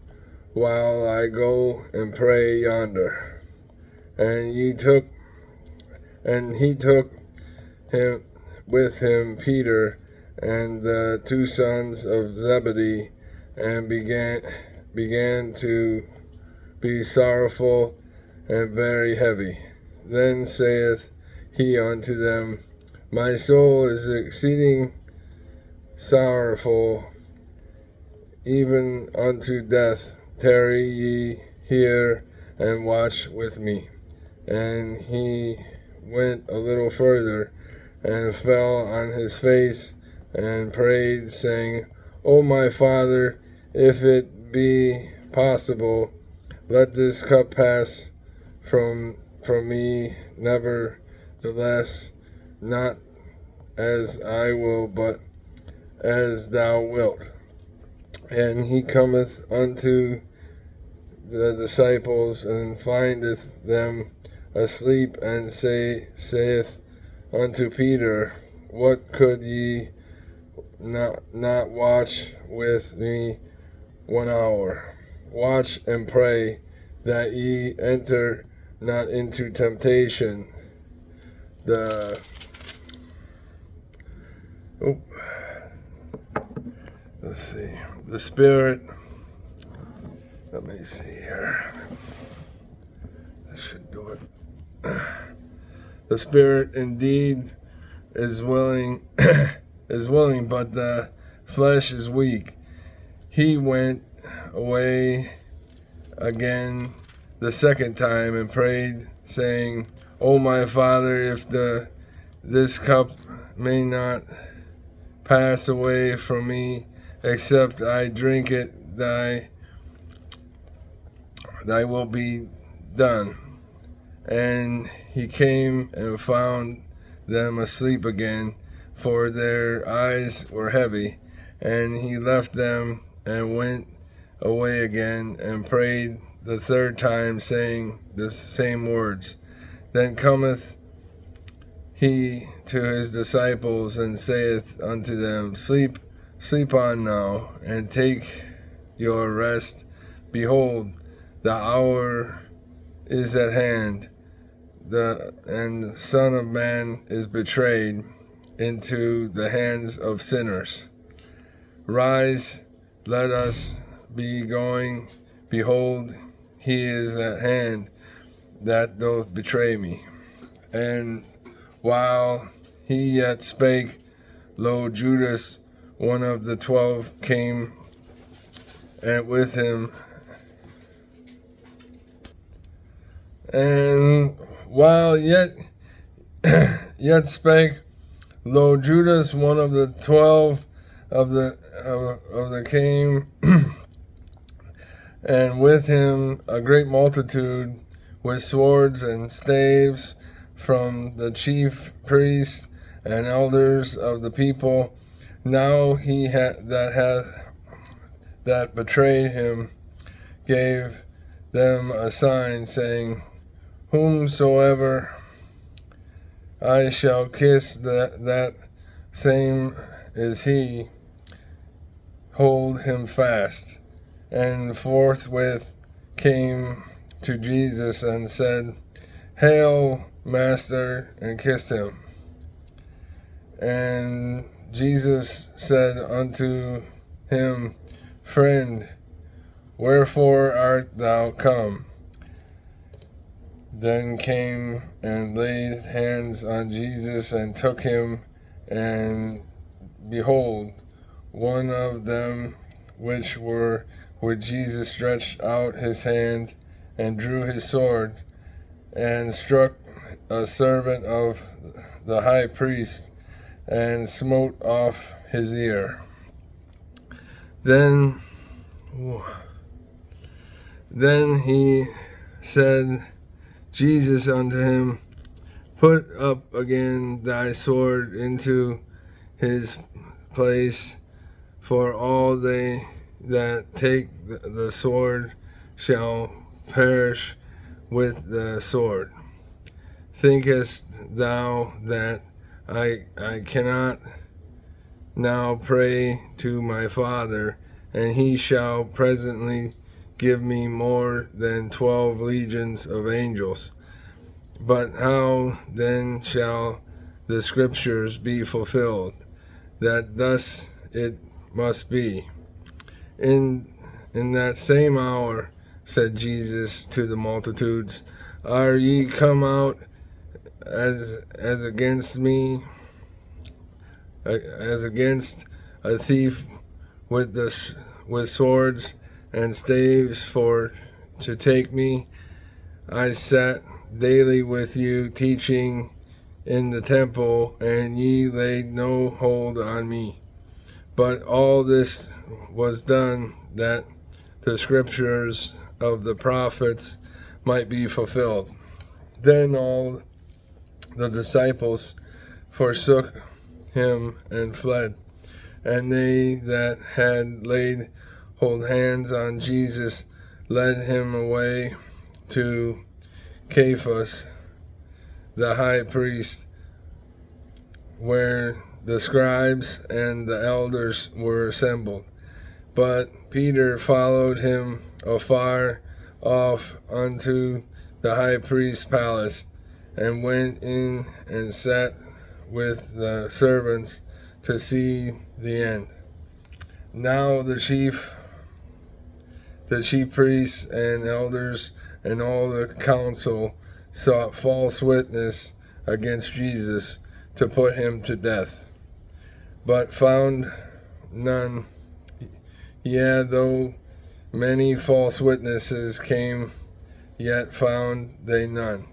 while I go and pray yonder. And he took him with him Peter and the two sons of Zebedee, and began to be sorrowful and very heavy. Then saith he unto them, My soul is exceeding sorrowful, even unto death. Tarry ye here and watch with me. And he went a little further, and fell on his face, and prayed, saying, O my Father, if it be possible, let this cup pass from me, nevertheless, not as I will, but as thou wilt. And he cometh unto the disciples, and findeth them asleep, and saith unto Peter, What could ye not watch with me 1 hour? Watch and pray, that ye enter not into temptation. Let's see. The Spirit. Let me see here. I should do it. The Spirit indeed is willing, but the flesh is weak. He went away again the second time and prayed, saying, O my Father, if this cup may not pass away from me, except I drink it, thy will be done. And he came and found them asleep again, for their eyes were heavy. And he left them and went away again and prayed the third time, saying the same words. Then cometh he to his disciples, and saith unto them, Sleep on now, and take your rest. Behold, the hour is at hand, and the Son of Man is betrayed into the hands of sinners. Rise, let us be going. Behold, he is at hand that doth betray me. And while he yet spake, lo, Judas, one of the 12, came, and with him. And while yet spake, lo, Judas, one of the 12 of the came, and with him a great multitude with swords and staves from the chief priests and elders of the people. Now he that betrayed him gave them a sign, saying, Whomsoever I shall kiss, that same is he. Hold him fast. And forthwith came to Jesus and said, Hail, Master, and kissed him. And Jesus said unto him, Friend, wherefore art thou come? Then came and laid hands on Jesus and took him, and behold, one of them which were with Jesus stretched out his hand and drew his sword and struck a servant of the high priest and smote off his ear. Then he said, Jesus unto him, Put up again thy sword into his place, for all they that take the sword shall perish with the sword. Thinkest thou that I cannot now pray to my Father, and he shall presently give me more than 12 legions of angels? But how then shall the scriptures be fulfilled, that thus it must be? In that same hour said Jesus to the multitudes, Are ye come out as against me, as against a thief with swords and staves to take me? I sat daily with you teaching in the temple, and ye laid no hold on me. But all this was done that the scriptures of the prophets might be fulfilled. Then all the disciples forsook him and fled. And they that had laid hold hands on Jesus led him away to Caiaphas, the high priest, where the scribes and the elders were assembled. But Peter followed him afar off unto the high priest's palace, and went in and sat with the servants to see the end. Now the chief priests and elders and all the council sought false witness against Jesus to put him to death, but found none. Yea, though many false witnesses came, yet found they none.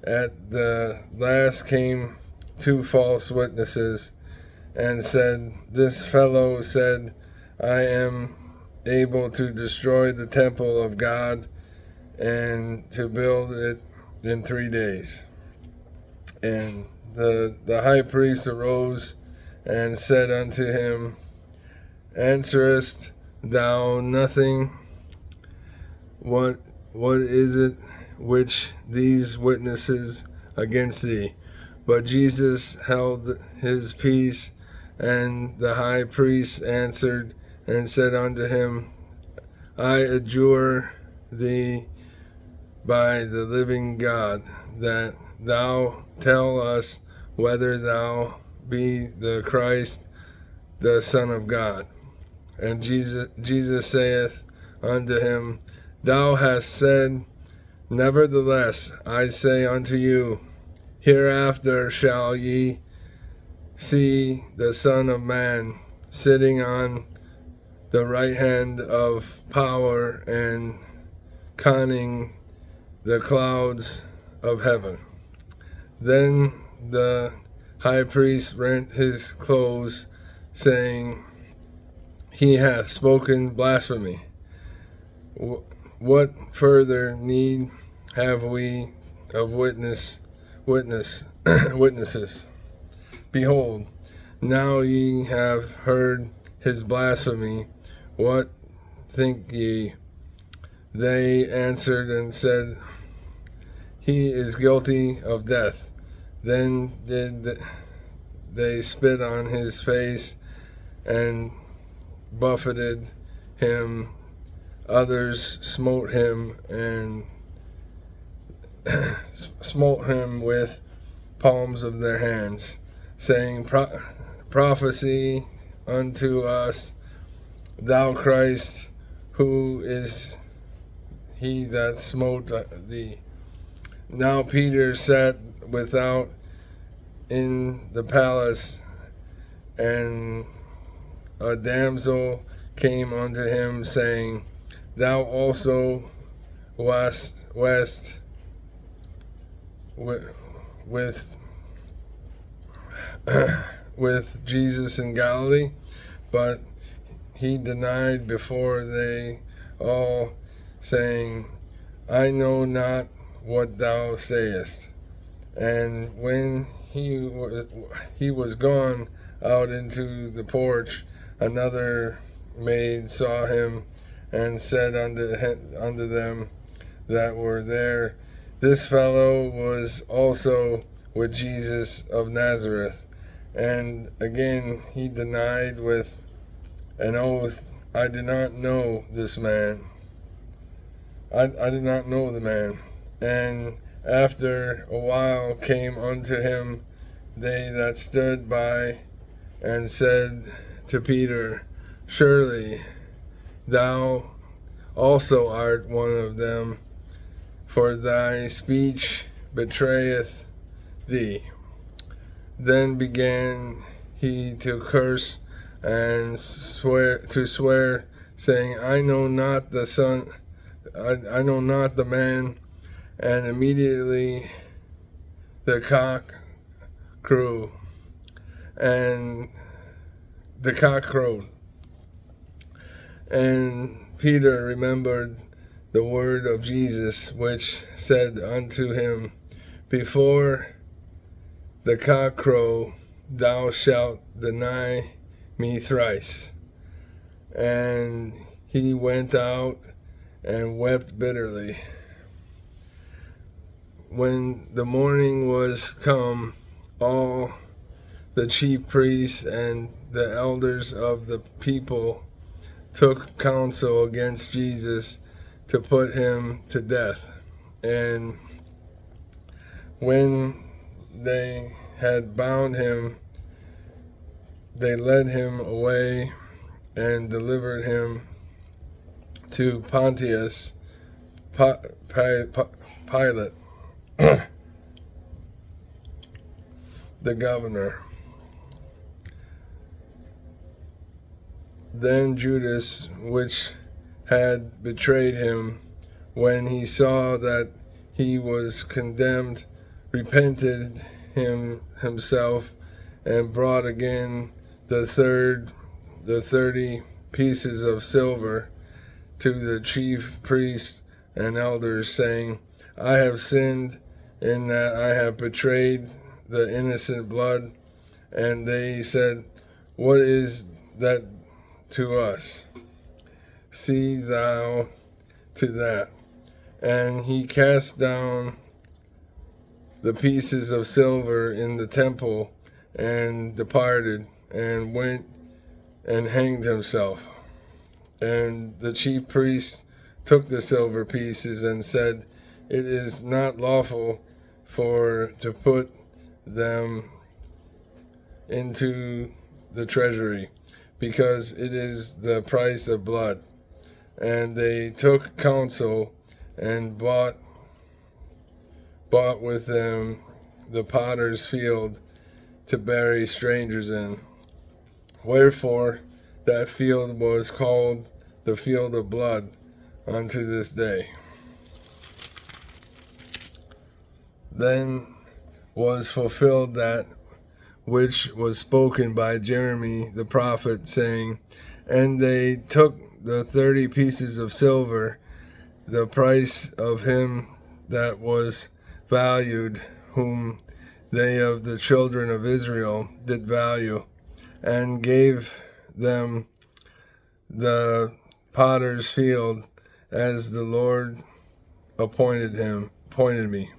At the last came 2 false witnesses, and said, This fellow said, I am able to destroy the temple of God and to build it in 3 days. And the high priest arose and said unto him, Answerest thou nothing? What is it which these witnesses against thee? But Jesus held his peace, and the high priest answered and said unto him, I adjure thee by the living God, that thou tell us whether thou be the Christ, the Son of God. And Jesus saith unto him, Thou hast said. Nevertheless, I say unto you, hereafter shall ye see the Son of Man sitting on the right hand of power and conning the clouds of heaven. Then the high priest rent his clothes, saying, He hath spoken blasphemy. What further need have we of witnesses? Behold, now ye have heard his blasphemy. What think ye? They answered and said, He is guilty of death. Then did they spit on his face and buffeted him. Others smote him and smote him with palms of their hands, saying, Prophesy unto us, thou Christ, who is he that smote thee? Now Peter sat without in the palace, and a damsel came unto him, saying, Thou also wast with Jesus in Galilee. But he denied before they all, saying, I know not what thou sayest. And when he was gone out into the porch, another maid saw him, and said unto them that were there, This fellow was also with Jesus of Nazareth. And again he denied with an oath, I do not know this man. I do not know the man. And after a while came unto him they that stood by, and said to Peter, Surely thou also art one of them, for thy speech betrayeth thee. Then began he to curse and swear, saying, I know not the son, I know not the man. And immediately the cock crowed, and the cock crowed. And Peter remembered the word of Jesus, which said unto him, Before the cock crow, thou shalt deny me thrice. And he went out and wept bitterly. When the morning was come, all the chief priests and the elders of the people took counsel against Jesus to put him to death. And when they had bound him, they led him away and delivered him to Pontius Pilate, the governor. Then Judas, which had betrayed him, when he saw that he was condemned, repented himself, and brought again the 30 pieces of silver to the chief priests and elders, saying, I have sinned in that I have betrayed the innocent blood. And they said, What is that to us? See thou to that. And he cast down the pieces of silver in the temple, and departed, and went and hanged himself. And the chief priests took the silver pieces and said, It is not lawful to put them into the treasury, because it is the price of blood. And they took counsel and bought with them the potter's field to bury strangers in. Wherefore that field was called the field of blood unto this day. Then was fulfilled that which was spoken by Jeremy the prophet, saying, And they took the 30 pieces of silver, the price of him that was valued, whom they of the children of Israel did value, and gave them the potter's field, as the Lord appointed me.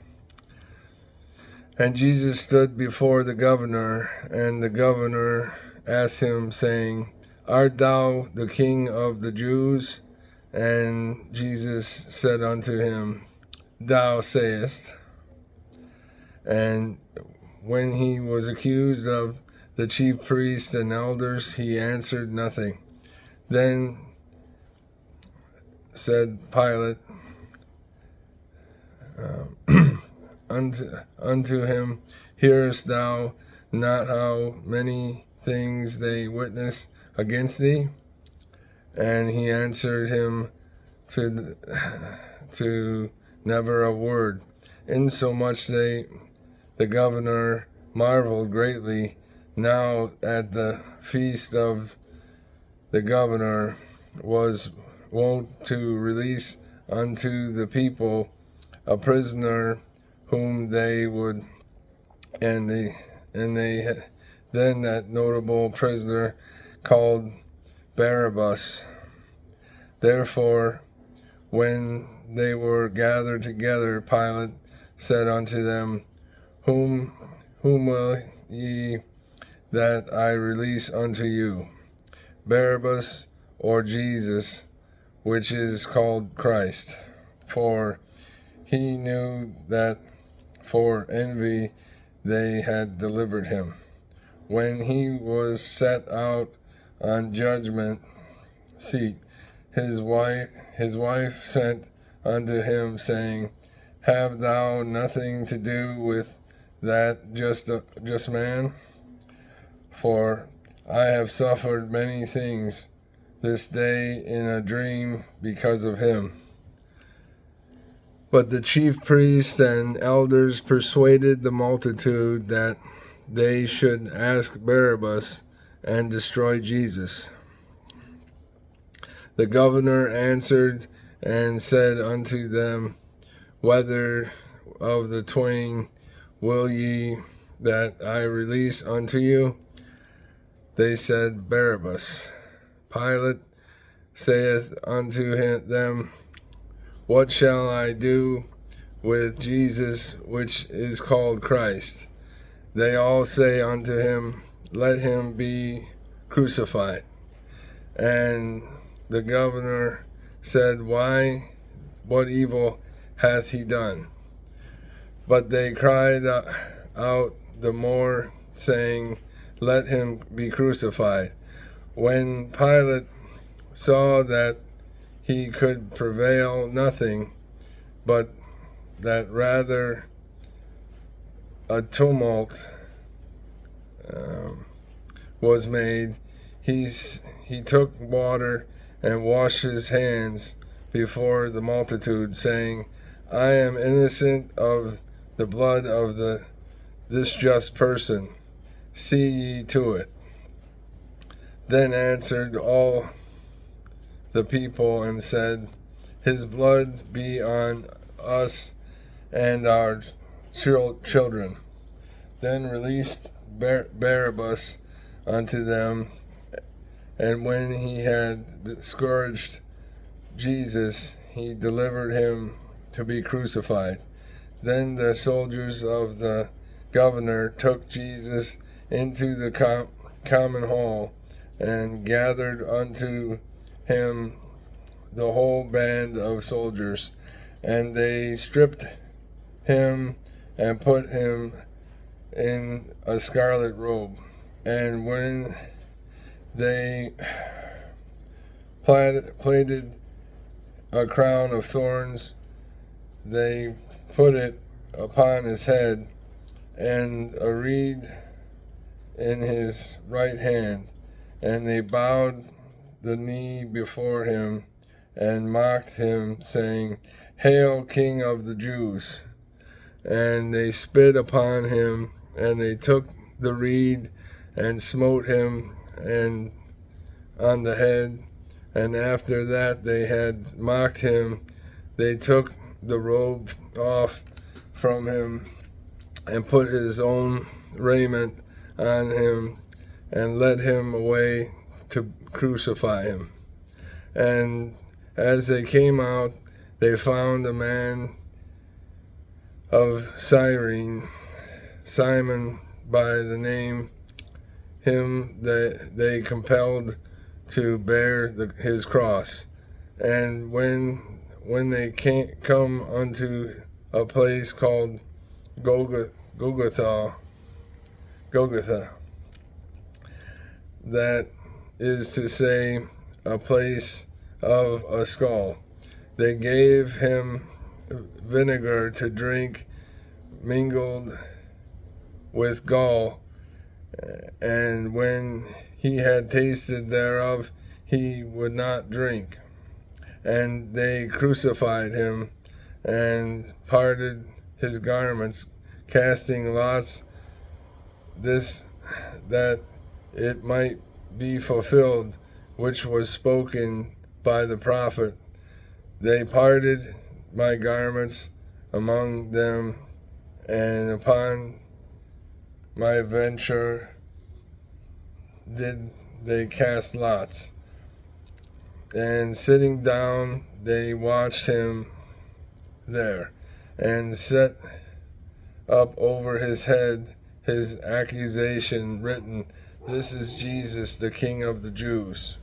And Jesus stood before the governor, and the governor asked him, saying, Art thou the King of the Jews? And Jesus said unto him, Thou sayest. And when he was accused of the chief priests and elders, he answered nothing. Then said Pilate unto him, Hearest thou not how many things they witness against thee? And he answered him to never a word, insomuch the governor marveled greatly. Now at the feast of the governor was wont to release unto the people a prisoner whom they would, and they then that notable prisoner called Barabbas. Therefore, when they were gathered together, Pilate said unto them, Whom will ye that I release unto you, Barabbas or Jesus, which is called Christ? For he knew that for envy they had delivered him. When he was set out on judgment seat, his wife sent unto him, saying, Have thou nothing to do with that just man? For I have suffered many things this day in a dream because of him. But the chief priests and elders persuaded the multitude that they should ask Barabbas and destroy Jesus. The governor answered and said unto them, Whether of the twain will ye that I release unto you? They said, Barabbas. Pilate saith unto them, What shall I do with Jesus, which is called Christ? They all say unto him, Let him be crucified. And the governor said, Why? What evil hath he done? But they cried out the more, saying, Let him be crucified. When Pilate saw that he could prevail nothing, but that rather a tumult was made, he took water and washed his hands before the multitude, saying, I am innocent of the blood of this just person. See ye to it. Then answered all the people and said, His blood be on us and our children. Then released Barabbas unto them, and when he had scourged Jesus, he delivered him to be crucified. Then the soldiers of the governor took Jesus into the common hall, and gathered unto him the whole band of soldiers, and they stripped him and put him in a scarlet robe. And when they plaited a crown of thorns, they put it upon his head, and a reed in his right hand. And they bowed the knee before him and mocked him, saying, Hail, King of the Jews! And they spit upon him, and they took the reed and smote him and on the head. And after that they had mocked him, they took the robe off from him and put his own raiment on him, and led him away to crucify him. And as they came out, they found a man of Cyrene, Simon by the name, him that they compelled to bear his cross. And when they come unto a place called Golgotha, that is to say, a place of a skull, they gave him vinegar to drink mingled with gall, and when he had tasted thereof, he would not drink. And they crucified him and parted his garments, casting lots, this that it might be fulfilled which was spoken by the prophet. They parted my garments among them, and upon my venture did they cast lots. And sitting down, they watched him there, and set up over his head his accusation written, "This is Jesus, the King of the Jews."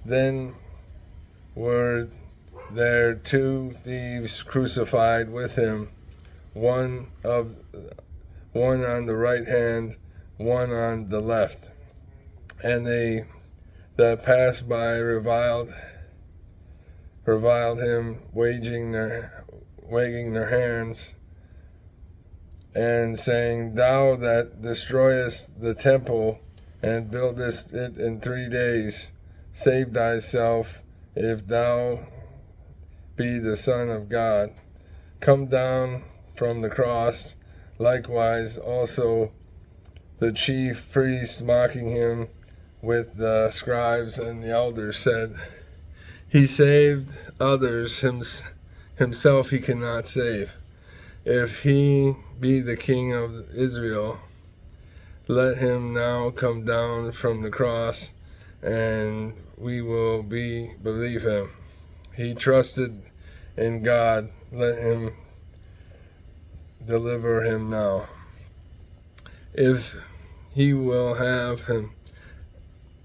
Then were there two thieves crucified with him, one on the right hand, one on the left. And they that passed by reviled him, wagging their hands, and saying, "Thou that destroyest the temple and buildest it in 3 days, save thyself, if thou be the Son of God. Come down from the cross." Likewise also the chief priests, mocking him with the scribes and the elders, said, "He saved others, himself he cannot save. If he be the King of Israel, let him now come down from the cross, and we will believe him. He trusted in God, let him deliver him now, if he will have him.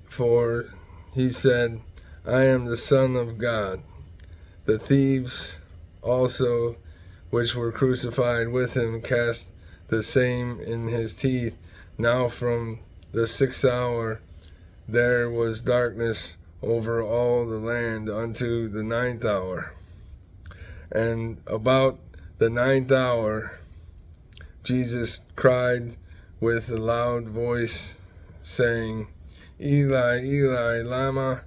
For he said, I am the Son of God." The thieves also, which were crucified with him, cast the same in his teeth. Now from the 6th hour there was darkness over all the land unto the 9th hour. And about the 9th hour Jesus cried with a loud voice, saying, "Eli, Eli, lama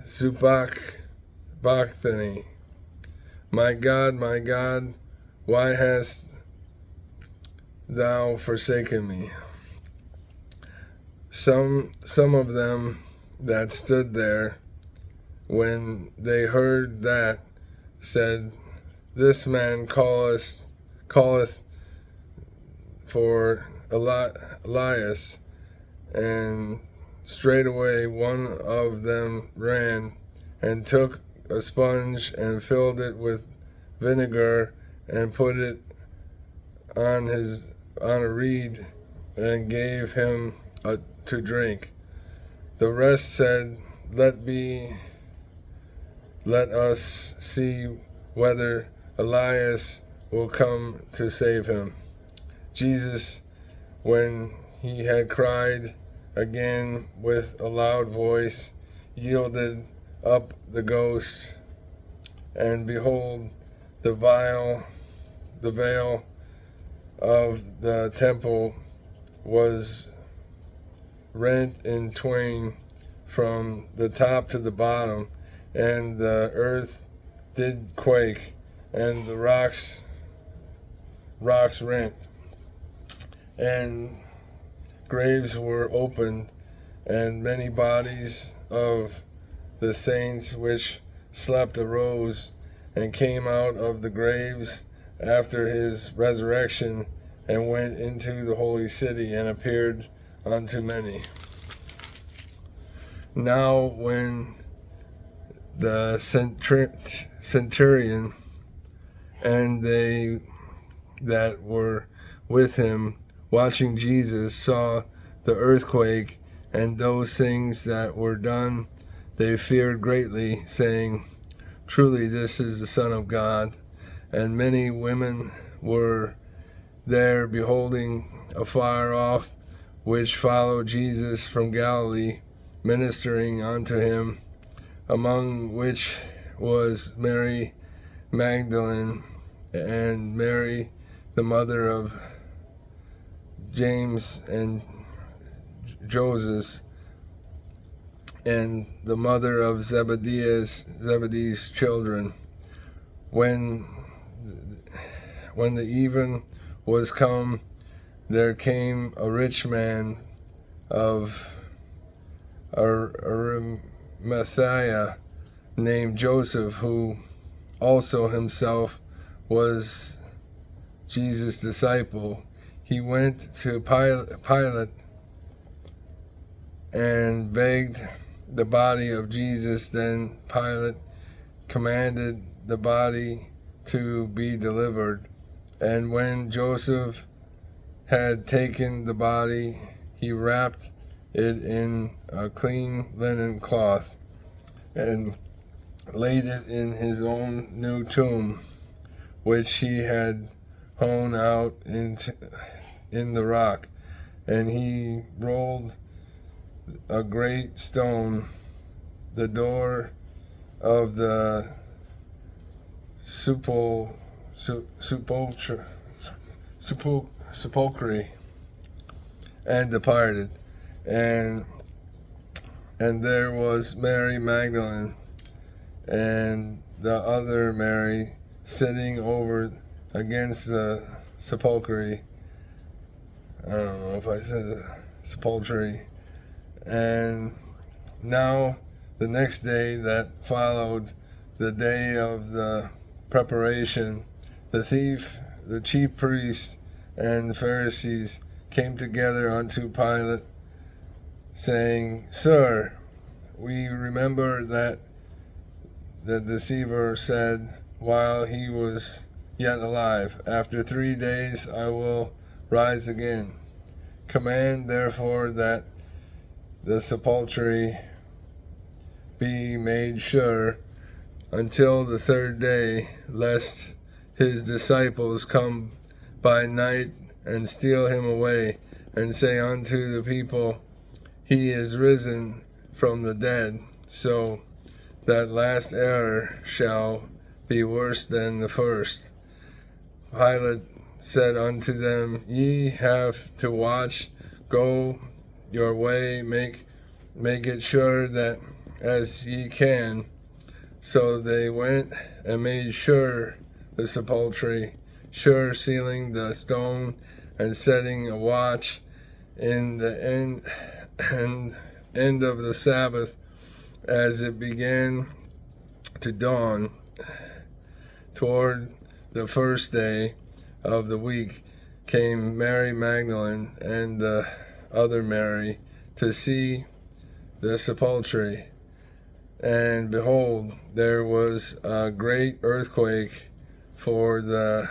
sabachthani? My God, why hast thou forsaken me?" Some of them that stood there, when they heard that, said, "This man calleth for Elias." And straightway one of them ran and took a sponge and filled it with vinegar and put it on a reed and gave him to drink. The rest said, Let us see whether Elias will come to save him." Jesus, when he had cried again with a loud voice, yielded up the ghost, and behold, the veil of the temple was rent in twain from the top to the bottom, and the earth did quake, and the rocks rent, and graves were opened, and many bodies of the saints which slept arose and came out of the graves after his resurrection, and went into the holy city and appeared unto many. Now when the centurion and they that were with him watching Jesus saw the earthquake and those things that were done, they feared greatly, saying, "Truly this is the Son of God." And many women were there beholding afar off, which followed Jesus from Galilee, ministering unto him, among which was Mary Magdalene, and Mary the mother of James and Joseph, and the mother of Zebedee's children. When the even was come, there came a rich man of Arimathea named Joseph, who also himself was Jesus' disciple. He went to Pilate and begged the body of Jesus. Then Pilate commanded the body to be delivered. And when Joseph had taken the body, he wrapped it in a clean linen cloth and laid it in his own new tomb, which he had hewn out in the rock. And he rolled a great stone, the door of the sepulchre, and departed. And there was Mary Magdalene and the other Mary sitting over against the sepulchre. I don't know if I said sepulchre. And now the next day that followed, the day of the preparation, the chief priests and Pharisees came together unto Pilate, saying, Sir, we remember that the deceiver said while he was yet alive, After 3 days I will rise again. Command therefore that the sepulchre be made sure until the 3rd day, lest his disciples come by night and steal him away, and say unto the people, He is risen from the dead. So that last error shall be worse than the first. Pilate said unto them, Ye have to watch, go your way, make it sure that as ye can. So they went and made sure the sepulchre, sure sealing the stone, and setting a watch in the end of the Sabbath, as it began to dawn toward the first day of the week, came Mary Magdalene and the other Mary to see the sepulchre. And behold, there was a great earthquake, for the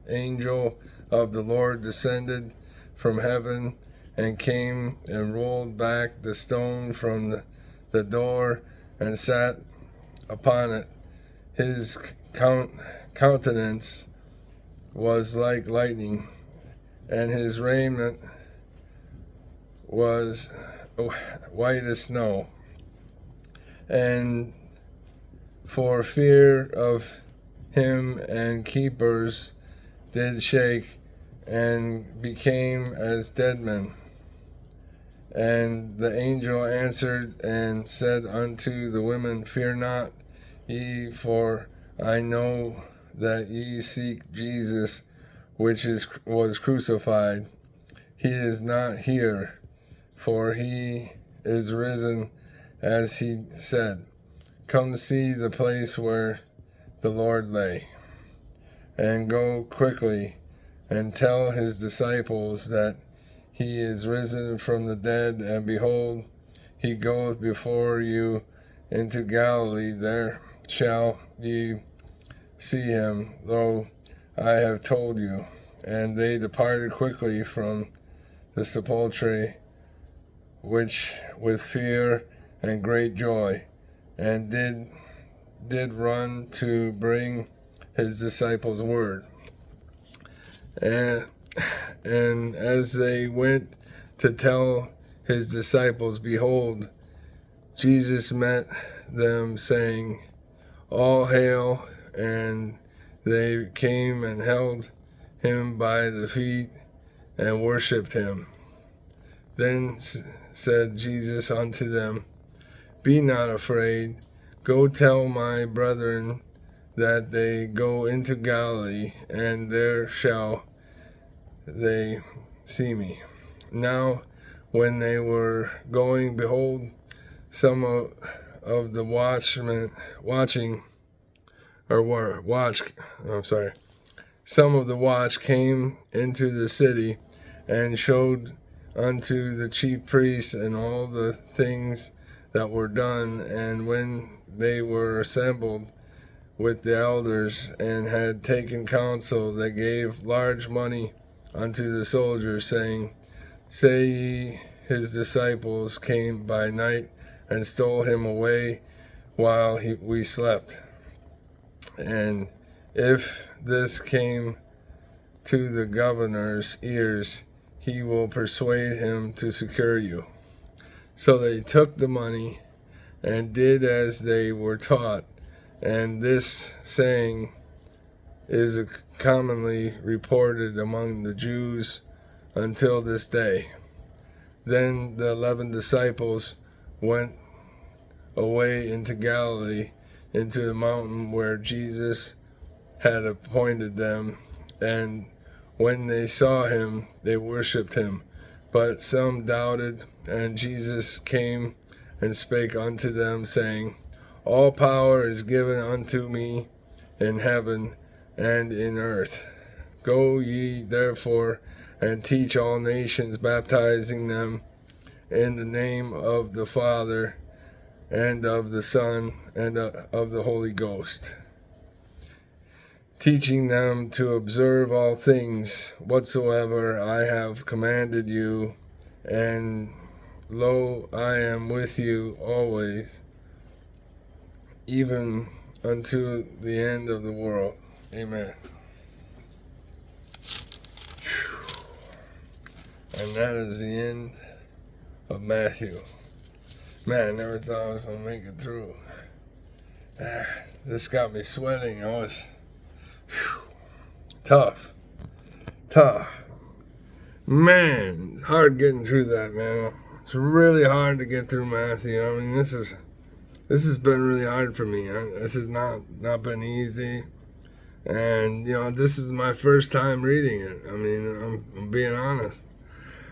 angel of the Lord descended from heaven and came and rolled back the stone from the door and sat upon it. His countenance was like lightning, and his raiment was white as snow. And for fear of him, and keepers did shake and became as dead men. And the angel answered and said unto the women, Fear not ye, for I know that ye seek Jesus, which was crucified. He is not here, for he is risen, as he said. Come see the place where the Lord lay, and go quickly and tell his disciples that he is risen from the dead, and behold, he goeth before you into Galilee. There shall ye see him, though I have told you. And they departed quickly from the sepulchre, which with fear and great joy, and did run to bring his disciples word. And as they went to tell his disciples, behold, Jesus met them, saying, All hail. And they came and held him by the feet and worshipped him. Then said Jesus unto them, Be not afraid. Go tell my brethren that they go into Galilee, and there shall they see me. Now, when they were going, behold, some of the watchmen watching, or were watch, I'm sorry, some of the watch came into the city and showed unto the chief priests and all the things that were done. And when they were assembled with the elders and had taken counsel, they gave large money unto the soldiers, saying, Say ye, his disciples came by night and stole him away while we slept. And if this came to the governor's ears, he will persuade him to secure you. So they took the money and did as they were taught. And this saying is commonly reported among the Jews until this day. Then the 11 disciples went away into Galilee, into the mountain where Jesus had appointed them. And when they saw him, they worshipped him. But some doubted, and Jesus came and spake unto them, saying, All power is given unto me in heaven and in earth. Go ye therefore and teach all nations, baptizing them in the name of the Father and of the Son and of the Holy Ghost, teaching them to observe all things whatsoever I have commanded you. And lo, I am with you always, even unto the end of the world. Amen. And that is the end of Matthew. Man, I never thought I was going to make it through. This got me sweating. I was tough. Man, hard getting through that, man. It's really hard to get through Matthew. I mean, this has been really hard for me. This has not been easy. And, this is my first time reading it. I mean, I'm being honest.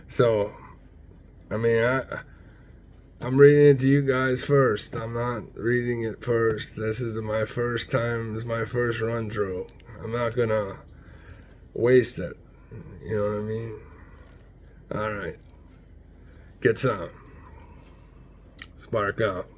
So, I mean, I'm reading it to you guys first. I'm not reading it first. This is my first time. This is my first run through. I'm not going to waste it. You know what I mean? All right. Get some. Spark up.